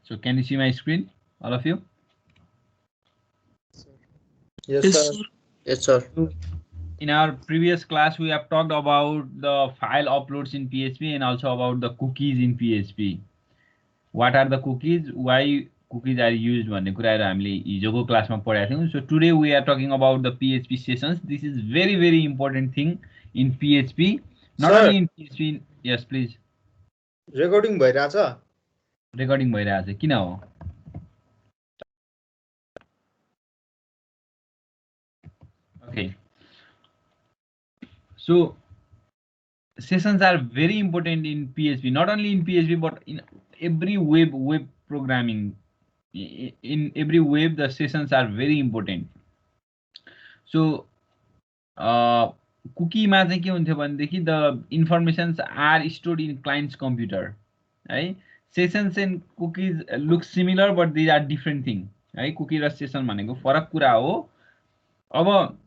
So can you see my screen, all of you? Yes, Yes, sir. sir. Yes, sir. In our previous class, we have talked about the file uploads in PHP and also about the cookies in PHP. What are the cookies? Why cookies are used भन्ने कुराहरु हामीले हिजोको क्लासमा पढाएको थियौं. So today we are talking about the PHP sessions. This is very important thing in PHP. Not Sir. only in PHP. Yes, please. Recording भइराछ? Recording भइरहेछ. किन हो? Okay. So sessions are very important in PHP. Not only in PHP but in every web programming. In every web, the sessions are very important. So cookie मा चाहिँ के हुन्थ्यो भनेदेखि the informations are stored in client's computer, है. Sessions and cookies look similar but these are different thing, है. Cookie र session भनेको फरक कुरा हो. अब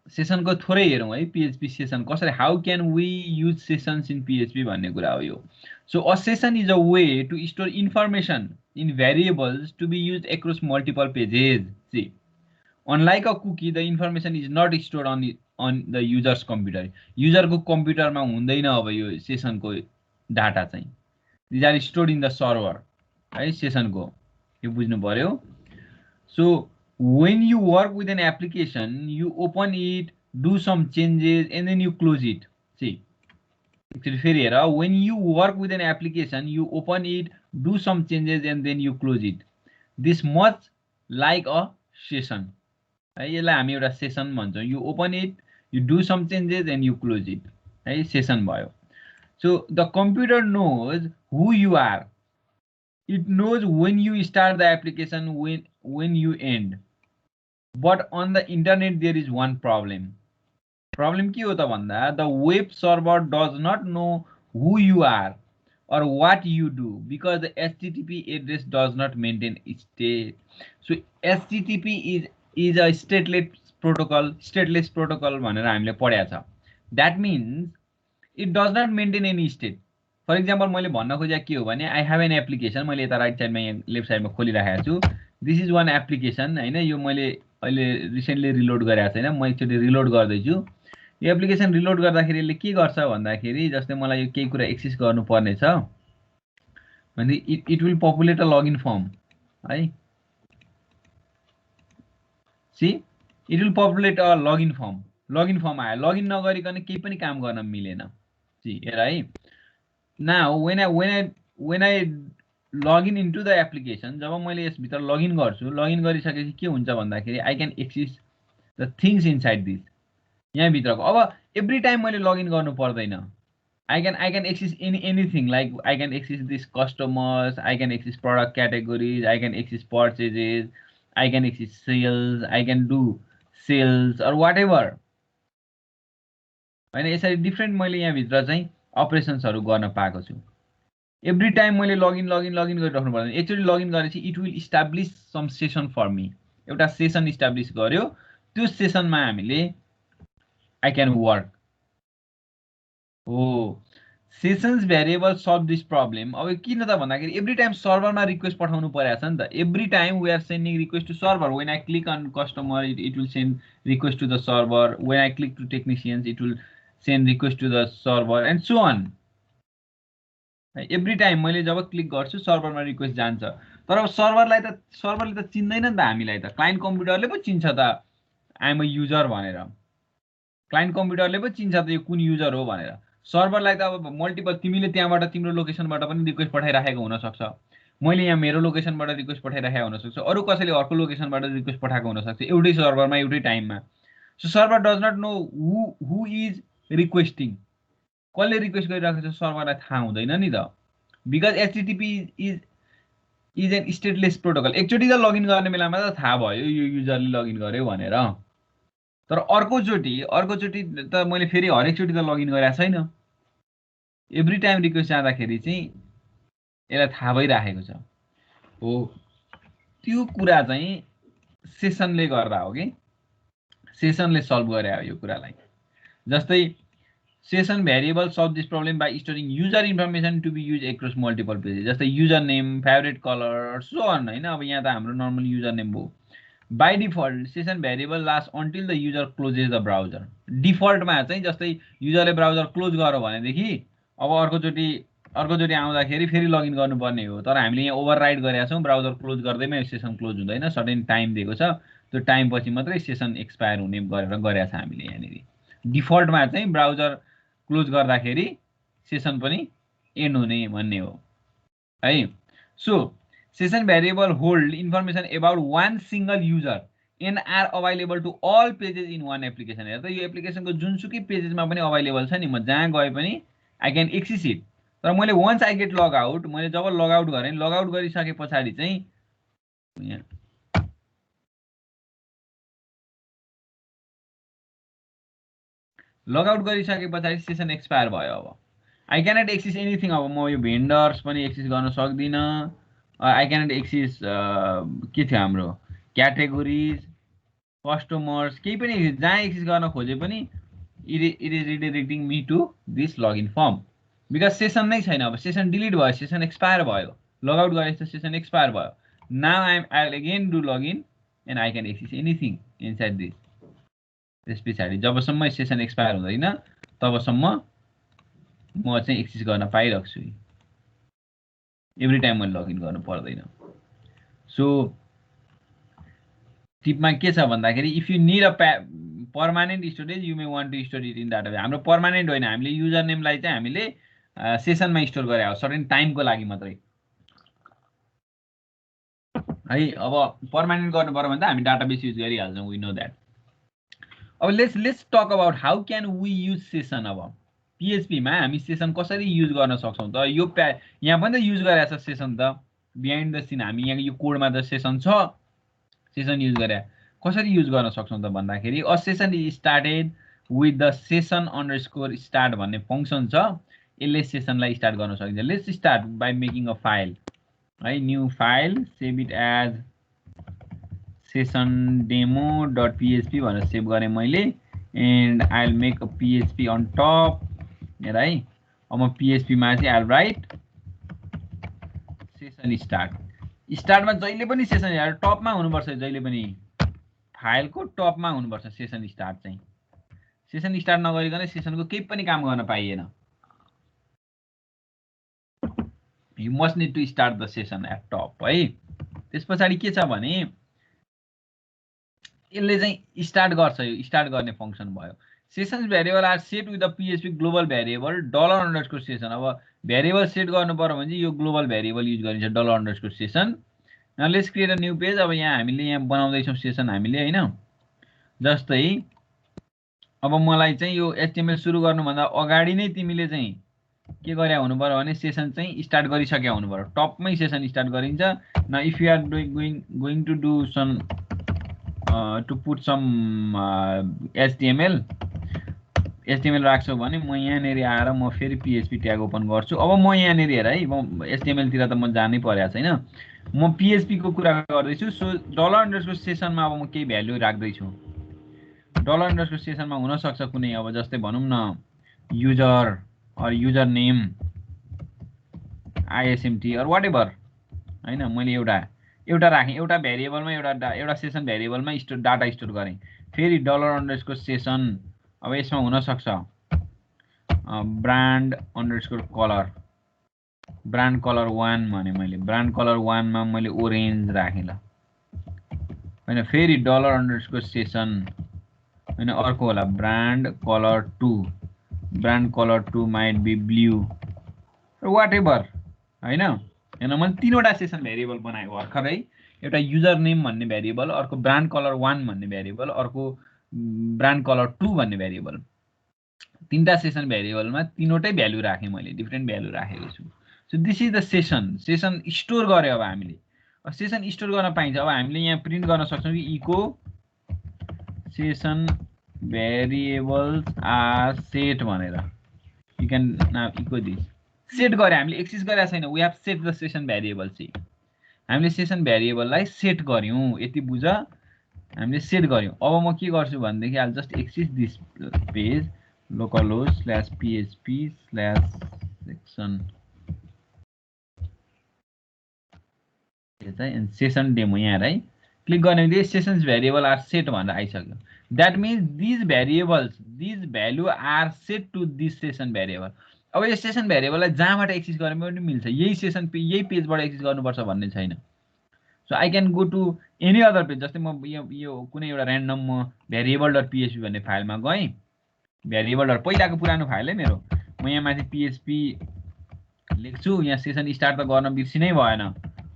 सेसन को थोरै हेरौं है. PHP सेसन कसरी, how can we use sessions in PHP भन्ने कुरा हो यो. So a session is a way to store information in variables to be use across multiple pages. See, unlike a cookie, the information is not stored on the user's computer. युजरको कम्प्युटरमा हुँदैन अब यो सेसनको डाटा चाहिँ. These are stored in the server, है, सेसनको. यो बुझ्नु पर्यो. So when you work with an application, you open it, do some changes, and then you close it. See, when you work with an application, you open it, do some changes, and then you close it. This much like a session. यसलाई हामी एउटा session भन्छौं. You open it, you do some changes, and you close it. है, session भयो. So the computer knows who you are. It knows when you start the application, when you end. But on the internet there is one problem. Problem के हो त भन्दा, the web server does not know who you are or what you do because the HTTP address does not maintain state. So HTTP is a stateless protocol भनेर हामीले पढेको छ. That means it does not maintain any state. For example, मैले भन्न खोजेको के हो भने, I have an application. मैले यता राइट साइडमा यहाँ लेफ्ट साइडमा खोलिराखेको छु. This is one application, हैन. यो मैले अहिले रिसेन्टली रिलोड गरेको छैन. म एकचोटी रिलोड गर्दै छु. यो एप्लिकेसन रिलोड गर्दाखेरि यसले के गर्छ भन्दाखेरि, जस्तै मलाई यो केही कुरा एक्सेस गर्नुपर्ने छ भने इट विल पपुलेट अ लगिन फर्म, है. C, it will populate a लगिन फर्म. लगिन फर्म आयो. लगइन नगरिकन केही पनि काम गर्न मिलेन. सी, हेर है. Now when I log into the application, जब मैले यस भित्र लगइन गर्छु, लगइन गरिसकेपछि के हुन्छ भन्दाखेरि I can access the things inside this. यहाँ भित्रको अब every time मैले लगइन गर्नु पर्दैन. I can access anything, like I can access this customers, I can access product categories, I can access purchases, I can access sales, I can do sales or whatever. हैन, यसरी different मैले यहाँ भित्र चाहिँ अपरेसन्सहरु गर्न पाएको छु. एभ्री टाइम मैले लगइन गरिराख्नु पर्दैन. एकचोटी लगइन गरेपछि it will establish some session for me. एउटा सेसन इस्टाब्लिश गर्यो. त्यो सेसनमा हामीले आई क्यान वर्क. हो, sessions variable solve this problem. अब किन त भन्दाखेरि एभ्री टाइम सर्भरमा रिक्वेस्ट पठाउनु परेछ नि त. Every time we are sending request to server. When I click on customer, it will send request to the server. When I click to technicians, it will send request to the server and so on. Every time मैले जब click गर्छु सर्भरमा request जान्छ. तर अब सर्भरले त चिन्दैन नि त हामीलाई त. क्लाइन्ट कम्प्युटरले पो चिन्छ त आई एम अ युजर भनेर. क्लाइन्ट कम्प्युटरले पो चिन्छ त यो कुन युजर हो भनेर. सर्भरलाई त अब मल्टिपल, तिमीले त्यहाँबाट तिम्रो लोकेसनबाट पनि रिक्वेस्ट पठाइराखेको हुन सक्छ. मैले यहाँ मेरो लोकेसनबाट रिक्वेस्ट पठाइराखेको हुन सक्छ. अरु कसैले अर्को लोकेसनबाट रिक्वेस्ट पठाएको हुन सक्छ. एउटै सर्भरमा एउटै टाइममा. So server does not know who is requesting. कसले रिक्वेस्ट गरिरहेको छ सर्भरलाई थाहा हुँदैन नि त. Because HTTP is a stateless protocol. एकचोटि त लगइन गर्ने बेलामा त थाहा भयो यो युजरले लगइन गर्यो भनेर. तर अर्कोचोटि त मैले फेरि हरेकचोटि त लगइन गरेको छैन. एभ्री टाइम रिक्वेस्ट जाँदाखेरि चाहिँ यसलाई थाहा भइराखेको छ. हो, त्यो कुरा चाहिँ सेसनले गर्दा हो कि सेसनले सल्भ गरे हो यो कुरालाई. जस्तै session variable solve this problem by storing user information to be use across multiple pages जस्तै user name favourite colour so on होइन अब यहाँ त हाम्रो नर्मल युजर नेम भयो by default session variable last until the user closes the browser डिफल्टमा चाहिँ जस्तै युजरले ब्राउजर क्लोज गर्यो भनेदेखि अब अर्कोचोटि आउँदाखेरि फेरि लगइन गर्नुपर्ने हो तर हामीले यहाँ ओभरराइड गरेका छौँ ब्राउजर क्लोज गर्दैमा यो सेसन क्लोज हुँदैन सर्टेन टाइम दिएको छ त्यो टाइम पछि मात्रै सेसन एक्सपायर हुने गरेर गरेका छ हामीले यहाँनिर डिफल्टमा चाहिँ ब्राउजर क्लोज गर्दाखेरि सेसन पनि एन्ड हुने भन्ने हो है so session variable hold information about one single user and are available to all pages in one application हेर त यो एप्लिकेसनको जुनसुकै पेजेसमा पनि अभाइलेबल छ नि म जहाँ गए पनि आई क्यान एक्सेस इट तर मैले once I get log out मैले जब लग आउट गरेँ लग आउट गरिसके पछाडि चाहिँ लग आउट गरिसके पछाडि सेसन एक्सपायर भयो अब आई क्यानट एक्सेस एनिथिङ अब म यो भेन्डर्स पनि एक्सेस गर्न सक्दिनँ आई क्यानट एक्सेस के थियो हाम्रो क्याटेगोरिज कस्टमर्स केही पनि जहाँ एक्सेस गर्न खोजे पनि it is redirecting me to this login form because session नै छैन अब सेसन डिलिट भयो सेसन एक्सपायर भयो लग आउट गरेपछि सेसन एक्सपायर भयो now I will again do login and I can access anything inside this त्यस पछाडि जबसम्म सेसन एक्सपायर हुँदैन तबसम्म म चाहिँ एक्सेस गर्न पाइरहेको छु एभ्री टाइम मैले लगइन गर्नु पर्दैन सो टिपमा के छ भन्दाखेरि if you need a permanent storage you may want to store it in database हाम्रो पर्मानेन्ट होइन हामीले युजर नेमलाई चाहिँ हामीले सेसनमा स्टोर गरे हो सर्टेन टाइमको लागि मात्रै है अब पर्मानेन्ट गर्नु पर्यो भने त हामी डाटाबेस युज गरिहाल्छौँ वी नो द्याट अब let's talk about how can we use session अब पीएचपीमा हामी सेसन कसरी युज गर्न सक्छौँ त यो यहाँ पनि त युज गरेको छ सेसन त बिहाइन्ड द सिन हामी यहाँ यो कोडमा त सेसन छ सेसन युज गरे कसरी युज गर्न सक्छौँ त भन्दाखेरि a session is started with the session underscore start भन्ने फङ्सन छ यसले सेसनलाई स्टार्ट गर्न सकिन्छ let's start by making a file है new file save it as session demo dot PHP भनेर सेभ गरेँ मैले and I will make a PHP on top हेर है अब म पीएचपीमा चाहिँ आई विल राइट सेसन स्टार्टमा जहिले पनि सेसन हेर टपमा हुनुपर्छ जहिले पनि फाइलको टपमा हुनुपर्छ सेसन स्टार्ट चाहिँ सेसन स्टार्ट नगरिकन सेसनको केही पनि काम गर्न पाइएन you must need to start the session at top है त्यस पछाडि के छ भने यसले चाहिँ स्टार्ट गर्छ यो स्टार्ट गर्ने फङ्सन भयो sessions variable are set with the PHP global variable dollar underscore session अब भेरिएबल सेट गर्नु पर्यो भने चाहिँ यो ग्लोबल भेरिएबल युज गरिन्छ dollar underscore session now let's create a new page अब यहाँ हामीले यहाँ बनाउँदैछौँ सेसन हामीले हैन जस्तै अब मलाई चाहिँ यो एचटीएमएल सुरु गर्नुभन्दा अगाडि नै तिमीले चाहिँ के गरे हुनु पर्यो भने सेसन चाहिँ स्टार्ट गरिसक्या हुनु पर्यो टपमै सेसन स्टार्ट गरिन्छ now if you are going to do some to put some HTML राख्छौ भने म यहाँनेरि आएर म फेरि पीएचपी ट्याग ओपन गर्छु अब म यहाँनेरि हेर है म एचटीएमएल तिर त म जानै परेको छैन म पीएचपी को कुरा गर्दैछु सो डलर अंडरस्कोर सेसनमा अब म केही भ्यालु राख्दैछु डलर अंडरस्कोर सेसनमा हुन सक्छ कुनै अब जस्तै भनौं न user or user name ISMT or whatever हैन मैले एउटा राखेँ एउटा भेरिएबलमा एउटा सेसन भेरिएबलमा डाटा स्टोर गरेँ फेरि डलर अंडरस्कोर सेसन अब यसमा हुन सक्छ brand underscore colour brand colour 1 भने मैले ब्रान्ड कलर 1 मा मैले ओरेन्ज राखेँ ल हैन फेरि डलर अंडरस्कोर सेसन हैन अर्को होला brand colour 2 brand colour 2 might be blue whatever हैन हैन मैले तीनवटा सेसन भेरिएबल बनाएको भर्खरै एउटा युजर नेम भन्ने भेरिएबल अर्को ब्रान्ड कलर 1 भन्ने भेरिएबल अर्को ब्रान्ड कलर 2 भन्ने भेरिएबल तीनटा सेसन भेरिएबलमा तीनवटै भ्यालु राखेँ मैले डिफरेन्ट भ्यालु राखेको छु so this is the session store गरे अब हामीले सेसन स्टोर गर्न पाइन्छ अब हामीले यहाँ प्रिन्ट गर्न सक्छौं कि echo session variables are set भनेर you can now echo this set गरे हामीले एक्सेस गरेका छैन we have set the session variable चाहिँ हामीले सेसन भेरिएबललाई सेट गर्यौं यति बुझ हामीले सेट गर्यौं अब म के गर्छु भन्देखि I'll just access this page localhost/php/section and session demo यहाँ है क्लिक गर्ने बित्तिकै सेसन्स भेरिएबल आर सेट भनेर आइसक्यो that means these variables these value are set to this session variable अब यो सेसन भेरिएबललाई जहाँबाट एक्सेस गर्ने पनि मिल्छ यही सेसन यही पेजबाट एक्सेस गर्नुपर्छ भन्ने छैन so I can go to any other page जस्तै म यो कुनै एउटा ऱ्यान्डम म भेरिएबल डट पिएचपी भन्ने फाइलमा गएँ भेरिएबल डट पहिलाको पुरानो फाइल है मेरो म यहाँ माथि पिएचपी लेख्छु यहाँ सेसन स्टार्ट त गर्न बिर्सिनै भएन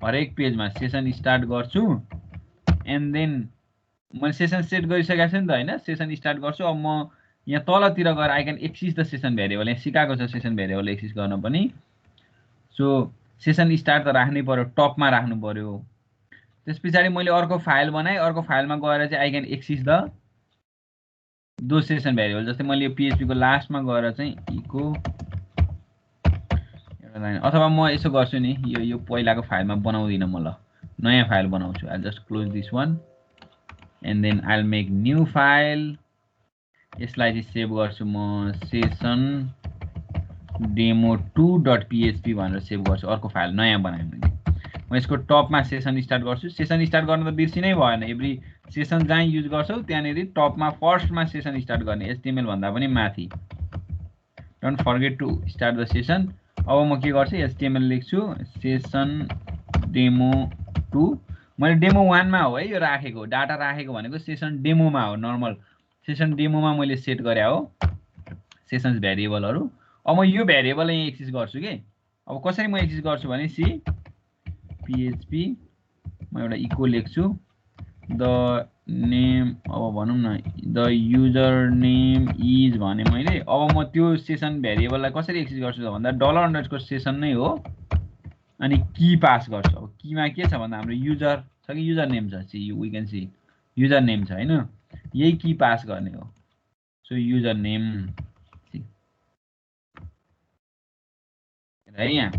हरेक पेजमा सेसन स्टार्ट गर्छु एन्ड देन मैले सेसन सेट गरिसकेको छु नि त होइन सेसन स्टार्ट गर्छु अब म यहाँ तलतिर गएर I can axis the session variable यहाँ सिकाएको छ सेसन भेरिएबल एक्सिस गर्न पनि सो सेसन स्टार्ट त राख्नै पर्यो टपमा राख्नु पर्यो त्यस पछाडि मैले अर्को फाइल बनाएँ अर्को फाइलमा गएर चाहिँ आई क्यान एक्सिस द दो सेसन भेरिएबल जस्तै मैले यो पिएचपीको लास्टमा गएर चाहिँ इको एउटा लाइन अथवा म यसो गर्छु नि यो पहिलाको फाइलमा बनाउँदिनँ म ल नयाँ फाइल बनाउँछु I just close this one and then I will make new file यसलाई चाहिँ सेभ गर्छु म सेसन demo2.php भनेर सेभ गर्छु अर्को फाइल नयाँ बनाएँ मैले म यसको टपमा सेसन स्टार्ट गर्छु सेसन स्टार्ट गर्न त बिर्सिनै भएन एभ्री सेसन जहाँ युज गर्छौ त्यहाँनिर टपमा फर्स्टमा सेसन स्टार्ट गर्ने एचटिएमएल भन्दा पनि माथि don't forget to start the session अब म के गर्छु एचटिएमएल लेख्छु सेसन डेमो2 मैले डेमो 1 मा हो है यो राखेको डाटा राखेको भनेको सेसन डेमोमा हो नर्मल सेसन डेमोमा मैले सेट गरे हो सेसन्स भेरिएबलहरु अब म यो भेरिएबललाई यहाँ एक्सेस गर्छु के अब कसरी म एक्सेस गर्छु भने सी php म एउटा इको लेख्छु द नेम अब भनौं न द युजर नेम इज भने मैले अब म त्यो सेसन भेरिएबललाई कसरी एक्सेस गर्छु त भन्दा $_ नै हो अनि की पास गर्छु अब कीमा के छ भन्दा हाम्रो युजर छ कि युजर नेम छ see we can see user name छ हैन यही की पास गर्ने हो सो युजर नेम है यहाँ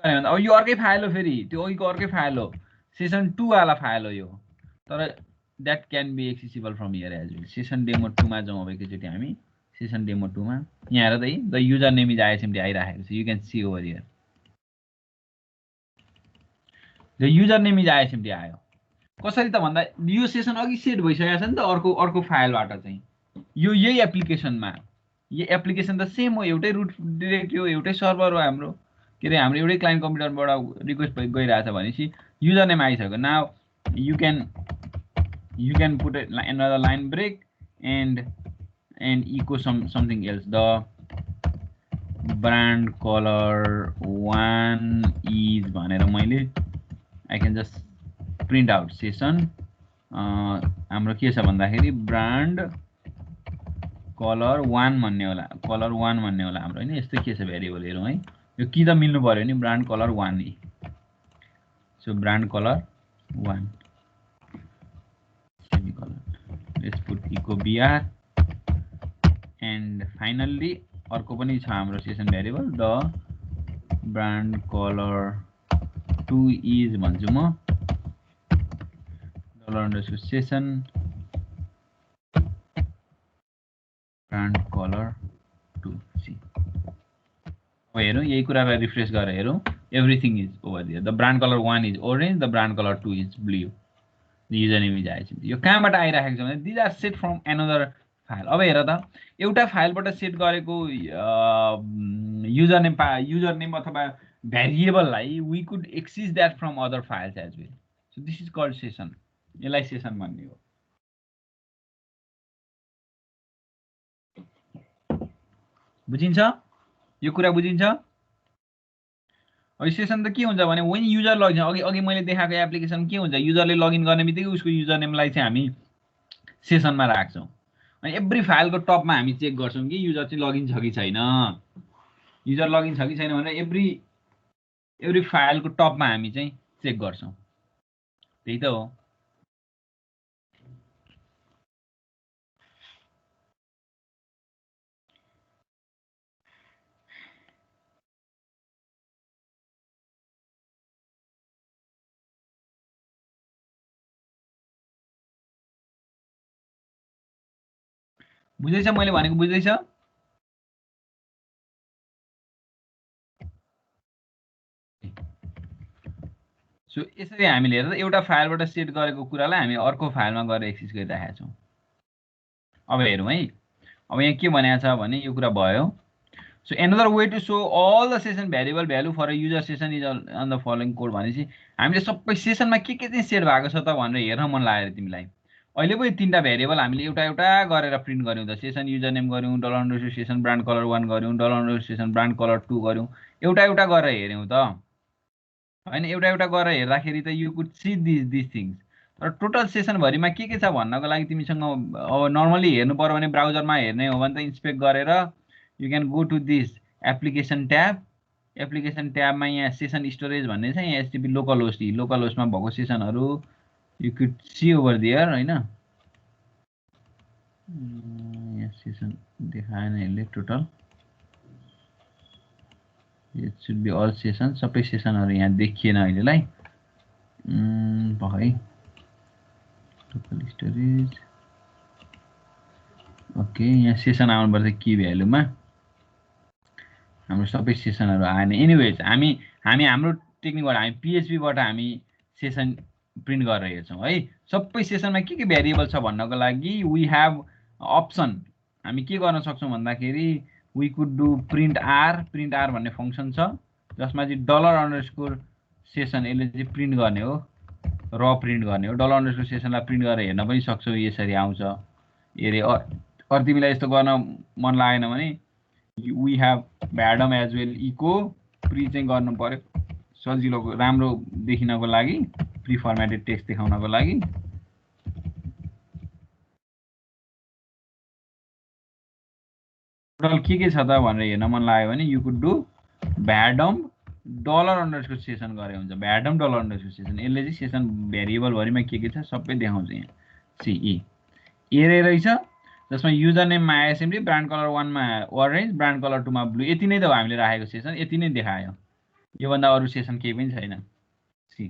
अब यो अर्कै फाइल हो फेरि त्यो अघिको अर्कै फाइल हो सेसन 2 वाला फाइल हो यो तर that can be accessible from here as well session demo 2 मा जाउँ अब एकैचोटि हामी सेसन डेमो 2 मा यहाँ हेर त है the user name is ISMD आइराखेको छ you can see over here the user name is ISMD आयो कसरी त भन्दा यो सेसन अघि सेट भइसकेको छ नि त अर्को फाइलबाट चाहिँ यो यही एप्लिकेसनमा यो एप्लिकेसन त सेम हो एउटै रुट डिरेक्टरी हो एउटै सर्भर हो हाम्रो के रे हाम्रो एउटै क्लाइन्ट कम्प्युटरबाट रिक्वेस्ट गइरहेछ भनेपछि युजर नेम आइसक्यो now you can put another line break and echo something else the brand color 1 is भनेर मैले I can just print out session हाम्रो के छ भन्दाखेरि brand color 1 भन्ने होला हाम्रो हैन यस्तो के छ भेरिएबल हेरौँ है यो कि त मिल्नु पर्यो नि brand color 1 नि so brand color 1 semicolon let's put echo br and finally अर्को पनि छ हाम्रो session variable the brand color 2 is भन्छु म $_session brand color 2 सी अब हेरौँ यही कुरालाई रिफ्रेश गरेर हेरौँ everything is over there the brand colour 1 is orange the brand colour 2 is blue the user name is ISMD यो कहाँबाट आइराखेको छ भने these are set from another file अब हेर त एउटा फाइलबाट सेट गरेको युजर नेम अथवा भेरिएबललाई we could access that from other files as well so this is called session यसलाई सेसन भन्ने हो बुझिन्छ यो कुरा बुझिन्छ अब सेसन त के हुन्छ भने when युजर लगइन अघि मैले देखाएको एप्लिकेसन के हुन्छ युजरले लगइन गर्ने बित्तिकै उसको युजर नेमलाई चाहिँ हामी सेसनमा राख्छौं अनि एभ्री फाइलको टपमा हामी चेक गर्छौं कि युजर चाहिँ लगइन छ कि छैन युजर लगइन छ कि छैन भनेर एभ्री फाइलको टपमा हामी चाहिँ चेक गर्छौं त्यही त हो बुझ्दैछ मैले भनेको बुझ्दैछ? सो यसरी हामीले हेर्दा एउटा फाइलबाट सेट गरेको कुरालाई हामी अर्को फाइलमा गएर एक्सेस गरिरहेका छौँ। अब हेरौँ है। अब यहाँ के भनेको छ भने यो कुरा भयो। So another way to show all the session variable value for a user session is on the following code भनेपछि हामीले सबै सेसनमा के चाहिँ सेट भएको छ त भनेर हेर्न मन लाग्यो तिमीलाई। अहिले पो यो तीनटा भेरिएबल हामीले एउटा एउटा गरेर प्रिन्ट गर्यौँ त। सेसन युजर नेम गर्यौँ, $_ सेसन ब्रान्ड कलर 1 गर्यौँ, $_ सेसन ब्रान्ड कलर 2 गर्यौँ, एउटा एउटा गरेर हेर्यौँ त हैन। एउटा एउटा गरेर हेर्दाखेरि त you could see this things. तर टोटल सेसन भरिमा के छ भन्नको लागि तिमीसँग अब नर्मली हेर्नु पर्यो भने ब्राउजरमा हेर्ने हो भने त इन्स्पेक्ट गरेर you can go to this application tab. Application ट्याबमा यहाँ सेसन स्टोरेज भन्ने छ। यहाँ एचटीपी लोकल होस्टमा भएको सेसनहरू you could see over there हैन। यहाँ सेसन देखाएन यसले total. It should be all session. सबै सेसनहरू यहाँ देखिएन अहिलेलाई। भयो लोकल स्टोरेज। ओके, यहाँ सेसन आउनुपर्छ की भ्यालुमा। हाम्रो सबै सेसनहरू आएन। एनिवेज हामी हाम्रो टेक्निकबाट हामी पीएचपीबाट हामी सेसन प्रिन्ट गरेर हेर्छौँ है। सबै सेसनमा के भेरिएबल छ भन्नको लागि वी हेभ अप्सन। हामी के गर्न सक्छौँ भन्दाखेरि we could do print r भन्ने फङ्सन छ जसमा चाहिँ $_ सेसन यसले चाहिँ प्रिन्ट गर्ने हो, र प्रिन्ट गर्ने हो। $_ सेसनलाई प्रिन्ट गरेर हेर्न पनि सक्छौँ। यसरी आउँछ। हेरे अरू तिमीलाई यस्तो गर्न मन लागेन भने we have Badam as well echo pre चाहिँ गर्नु पर्यो सजिलोको राम्रो देखिनको लागि, प्री फर्मेटेड टेक्स्ट देखाउनको लागि। टोटल के छ त भनेर हेर्न मन लाग्यो भने you could do Badam $_ session गरे हुन्छ। Badam $_ सेसन यसले चाहिँ सेसन भेरिएबल भरिमा के छ सबै देखाउँछ। यहाँ सी एरे रहेछ जसमा युजर नेममा एसएमडी, ब्रान्ड कलर 1 मा ओरेन्ज, ब्रान्ड कलर 2 मा ब्लू। यति नै त हो हामीले राखेको सेसन। यति नै देखायो। योभन्दा अरू सेसन केही पनि छैन। सी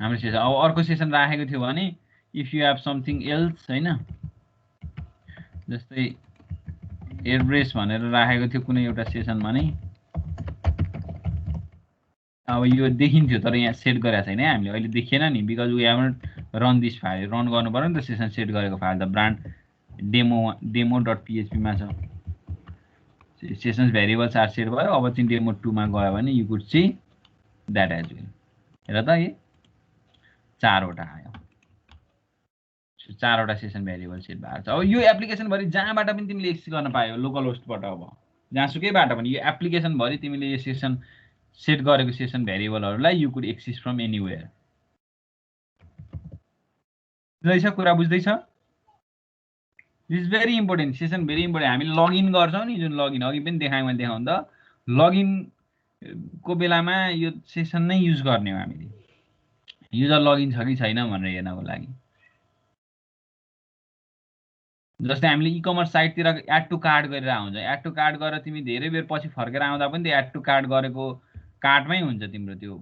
हाम्रो सेसन। अब अर्को सेसन राखेको थियो भने if you have something else हैन, जस्तै एयरब्रेस भनेर राखेको थियो कुनै एउटा सेसनमा नै। अब यो देखिन्थ्यो तर यहाँ सेट गरेको छैन है हामीले। अहिले देखिएन नि because we haven't run this file. Run गर्नु पर्यो नि त सेसन सेट गरेको फाइल त। ब्रान्ड demo.php मा छ। सेसन्स भेरिएबल्स आर सेट भयो। अब चाहिँ डेमो 2 मा गयो भने you could see that as well. हेर त यो 4वटा आयो। 4वटा सेसन भेरिएबल सेट भएको छ। अब यो एप्लिकेसन भरि जहाँबाट पनि तिमीले एक्सेस गर्न पायो लोकल होस्टबाट। अब जहाँसुकैबाट पनि यो एप्लिकेसन भरि तिमीले यो सेसन सेट गरेको सेसन भेरिएबलहरूलाई you could access from anywhere. बुझ्दैछ कुरा? बुझ्दैछ? This is very important. Session very important. हामीले लगइन गर्छौँ नि, जुन लगइन अघि पनि देखाएँ मैले देखाउँदा, लगइनको बेलामा यो सेसन नै युज गर्ने हो हामीले। युजर लगइन छ कि छैन भनेर हेर्नको लागि। जस्तै हामीले इ कमर्स साइटतिर एड टु कार्ट गरेर आउँछ। एड टु कार्ट गरेर तिमी धेरै बेर पछि फर्केर आउँदा पनि त्यो एड टु कार्ट गरेको कार्टमै हुन्छ तिम्रो त्यो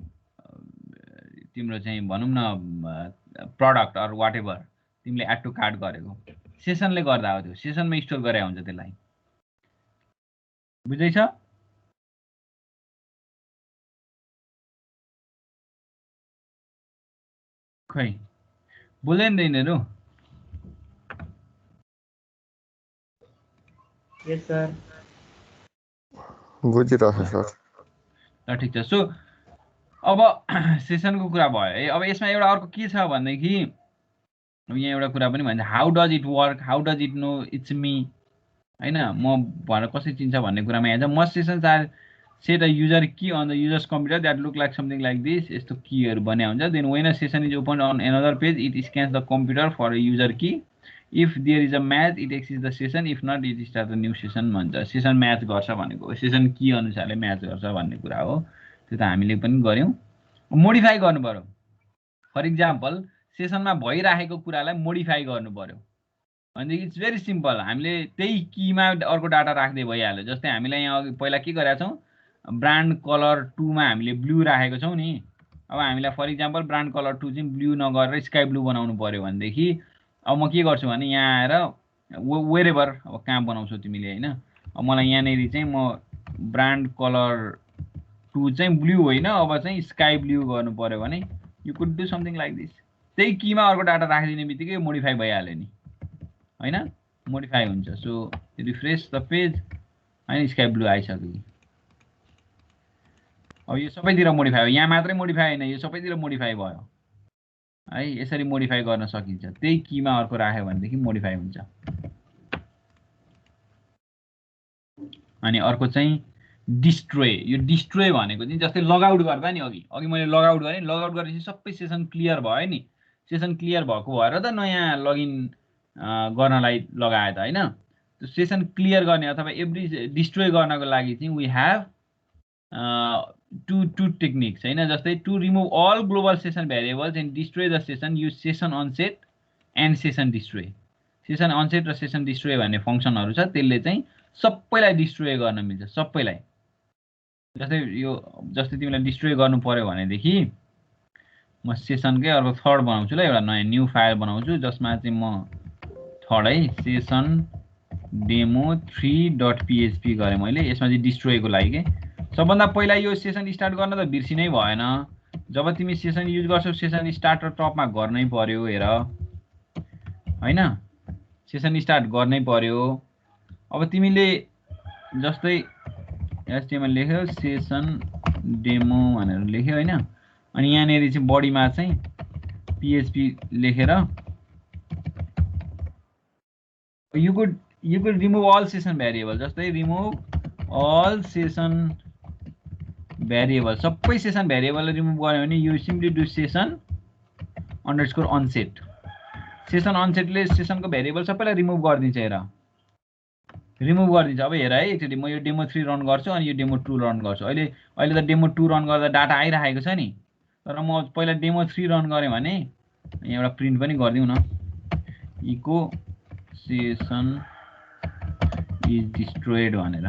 तिम्रो चाहिँ भनौँ न प्रडक्ट अर वाट एभर तिमीले एड टु कार्ट गरेको सेसनले गर्दा हो। त्यो सेसनमा स्टोर गरे हुन्छ त्यसलाई। बुझ्दैछ? खै बोल्दैन यिनीहरू। यस सर। बुझिरहेको सर। ल ठिक छ। सो अब सेसनको कुरा भयो है। अब यसमा एउटा अर्को के छ भनेदेखि अब यहाँ एउटा कुरा पनि भन्छ how does it work, how does it know it's me हैन। म भनेर कसरी चिन्छ भन्ने कुरामा यहाँ छ must sessions are set a user key on the user's computer that look like something like this. यस्तो कीहरू बन्या हुन्छ। Then when a session is open on another page it scans the computer for a user key. If there is a match it access the session, if not it start the new session भन्छ। Session match गर्छ भनेको session की अनुसारले match गर्छ भन्ने कुरा हो। त्यो त हामीले पनि गऱ्यौँ। मोडिफाई गर्नु पर्यो। फर इक्जाम्पल सेसनमा भइराखेको कुरालाई मोडिफाई गर्नु पर्यो भनेदेखि इट्स भेरी सिम्पल। हामीले त्यही कीमा अर्को डाटा राख्दै भइहाल्यो। जस्तै हामीलाई यहाँ अघि पहिला के गरेका छौँ, ब्रान्ड कलर 2 मा हामीले ब्लू राखेको छौँ नि। अब हामीलाई फर इक्जाम्पल ब्रान्ड कलर 2 चाहिँ ब्लू नगरेर स्काई ब्लू बनाउनु पर्यो भनेदेखि अब म के गर्छु भने यहाँ आएर वेरेभर अब कहाँ बनाउँछौ तिमीले हैन अब मलाई यहाँनेरि चाहिँ म ब्रान्ड कलर 2 चाहिँ ब्लू होइन अब चाहिँ स्काई ब्लू गर्नु पर्यो भने you could do something like this त्यही कीमा अर्को डाटा राखिदिने बित्तिकै मोडिफाई भइहाल्यो नि हैन मोडिफाई हुन्छ सो रिफ्रेश द पेज हैन स्काई ब्लू आइसक्यो अब यो सबैतिर मोडिफाई हो यहाँ मात्रै मोडिफाई हैन यो सबैतिर मोडिफाई भयो है यसरी मोडिफाई गर्न सकिन्छ त्यही कीमा अर्को राख्यो भनेदेखि मोडिफाई हुन्छ अनि अर्को चाहिँ डिस्ट्रोय यो डिस्ट्रोय भनेको चाहिँ जस्तै लगआउट गर्दा नि अघि मैले लगआउट गरेँ लगआउट गरेपछि सबै सेसन क्लियर भयो नि सेसन क्लियर भएको भएर त नयाँ लगइन गर्नलाई लगाए त हैन त्यो सेसन क्लियर गर्ने अथवा एभ्री डिस्ट्रोय गर्नको लागि चाहिँ वी हेभ two techniques हैन जस्तै to remove all global session variables and destroy the session use session onset and session destroy session onset र session destroy भन्ने फंक्सनहरु छ त्यसले चाहिँ सबैलाई डिस्ट्रोय गर्न मिल्छ सबैलाई जस्तै तिमीलाई डिस्ट्रोय गर्नु पर्यो भनेदेखि म सेसनकै अर्को थर्ड बनाउँछु ल एउटा नयाँ न्यू फाइल बनाउँछु जसमा चाहिँ म थर्ड है सेसन demo3.php गरे मैले यसमा चाहिँ डिस्ट्रोय को लागि के सबभन्दा पहिला यो सेसन स्टार्ट गर्न त बिर्सिनै भएन जब तिमी सेसन युज गर्छौ सेसन स्टार्ट र टपमा गर्नै पर्यो हेर हैन सेसन स्टार्ट गर्नै पर्यो अब तिमीले जस्तै एचटीएमएल लेख्यो सेसन डेमो भनेर लेख्यो हैन अनि यहाँ नेरी चाहिँ बडीमा चाहिँ पीएचपी लेखेर you could remove all session variable जस्तै remove all session variable सबै सेसन भेरिएबल रिमुभ गर्यो भने you simply do session underscore unset session अनसेटले सेसनको भेरिएबल सबैलाई रिमुभ गरिदिन्छ हेर रिमुभ गरिदिन्छ अब हेर है एकचोटी म यो डेमो 3 रन गर्छु अनि यो डेमो 2 रन गर्छु अहिले त डेमो 2 रन गर्दा डाटा आइराखेको छ नि तर म पहिला डेमो 3 रन गरे भने यहाँ एउटा प्रिन्ट पनि गर्दिउ न इको सेसन इज डिस्ट्रोयड भनेर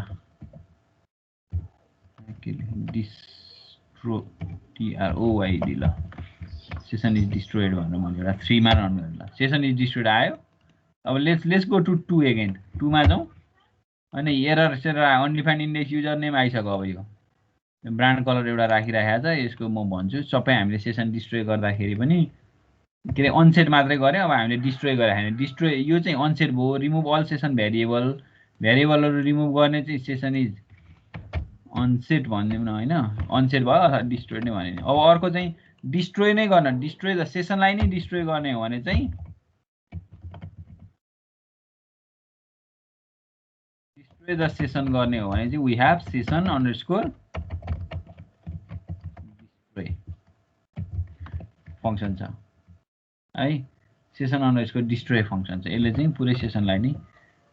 TROYD ल सेसन इज डिस्ट्रोयड भनेर मैले एउटा 3 मा रन गरेँ ल सेसन इज डिस्ट्रोयड आयो अब लेट्स गो टु 2 अगेन 2 मा जाउँ अनि एरर सेरर अनडिफाइन्ड इन्डेक्स युजर नेम आइसक्यो अब यो ब्रान्ड कलर एउटा राखिराखेको छ यसको म भन्छु सबै हामीले सेसन डिस्ट्रोय गर्दाखेरि पनि के रे अनसेट मात्रै गरे अब हामीले डिस्ट्रोय गरे हैन डिस्ट्रोय यो चाहिँ अनसेट भयो रिमुभ अल सेसन भेरिएबलहरु रिमुभ गर्ने चाहिँ सेसन इज अनसेट भन्दिउँ न हैन अनसेट भयो अथवा डिस्ट्रोय नै भने अब अर्को चाहिँ डिस्ट्रोय नै गर्न डिस्ट्रोय द सेसनलाई नै डिस्ट्रोय गर्ने हो भने चाहिँ डिस्ट्रोय द सेसन गर्ने हो भने चाहिँ we have session underscore destroy function छ है सेसन अंडरस्कोर डिस्ट्रोय फंक्सन छ यसले चाहिँ पुरै सेसनलाई नै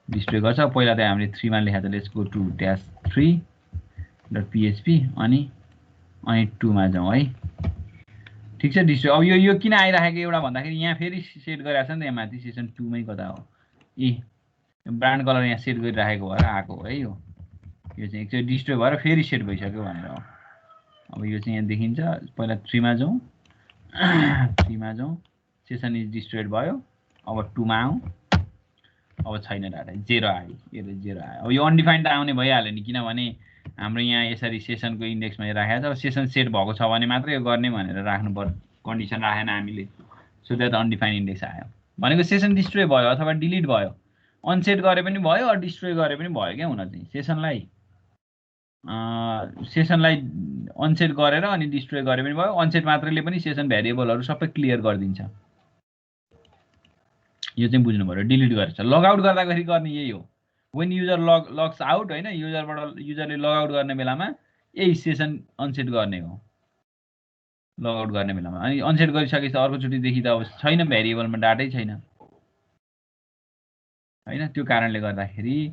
डिस्ट्रोय गर्छ पहिला त हामीले 3 मा लेखेको त लेट्स गो टु -3.php अनि 2 मा जाउँ है ठीक छ डिस्ट्रोय अब यो किन आइराखेको एउटा भन्दाखेरि यहाँ फेरि सेट गरेको छ नि त यहाँ माथि सेसन 2 मै कता हो ब्रान्ड कलर यहाँ सेट गरिराखेको भएर आएको हो है यो चाहिँ एकचोटि डिस्ट्रोय भएर फेरि सेट भइसक्यो भनेर हो अब यो चाहिँ यहाँ देखिन्छ पहिला 3 मा जाउँ 3 मा जाउँ सेसन इज डिस्ट्रोयड भयो अब 2 मा आउँ अब छैन डाटा 0 आयो यो त 0 आयो अब यो अनडिफाइन्ड आउने भइहाल्यो नि किनभने हाम्रो यहाँ यसरी सेसनको इन्डेक्समा राखेको छ सेसन सेट भएको छ भने मात्रै यो गर्ने भनेर राख्नु पर्छ कन्डिसन राखेन हामीले सो द्याट अनडिफाइन्ड इन्डेक्स आयो भनेको सेसन डिस्ट्रोय भयो अथवा डिलिट भयो अनसेट गरे पनि भयो अर डिस्ट्रोय गरे पनि भयो के हुन चाहिँ सेसनलाई अनसेट गरेर अनि डिस्ट्रोय गरे पनि भयो अनसेट मात्रैले पनि सेसन भेरिएबलहरु सबै क्लियर गरिदिन्छ यो चाहिँ बुझ्नु पर्यो डिलिट गरेछ लगआउट गर्दाखेरि गर्ने यही हो व्हेन युजर लग्स आउट हैन युजरले लगआउट गर्ने बेलामा यही सेसन अनसेट गर्ने हो लगआउट गर्ने बेलामा अनि अनसेट गरिसकेपछि अर्को चोटी देखि त अब छैन भेरिएबलमा डाटै छैन हैन त्यो कारणले गर्दाखेरि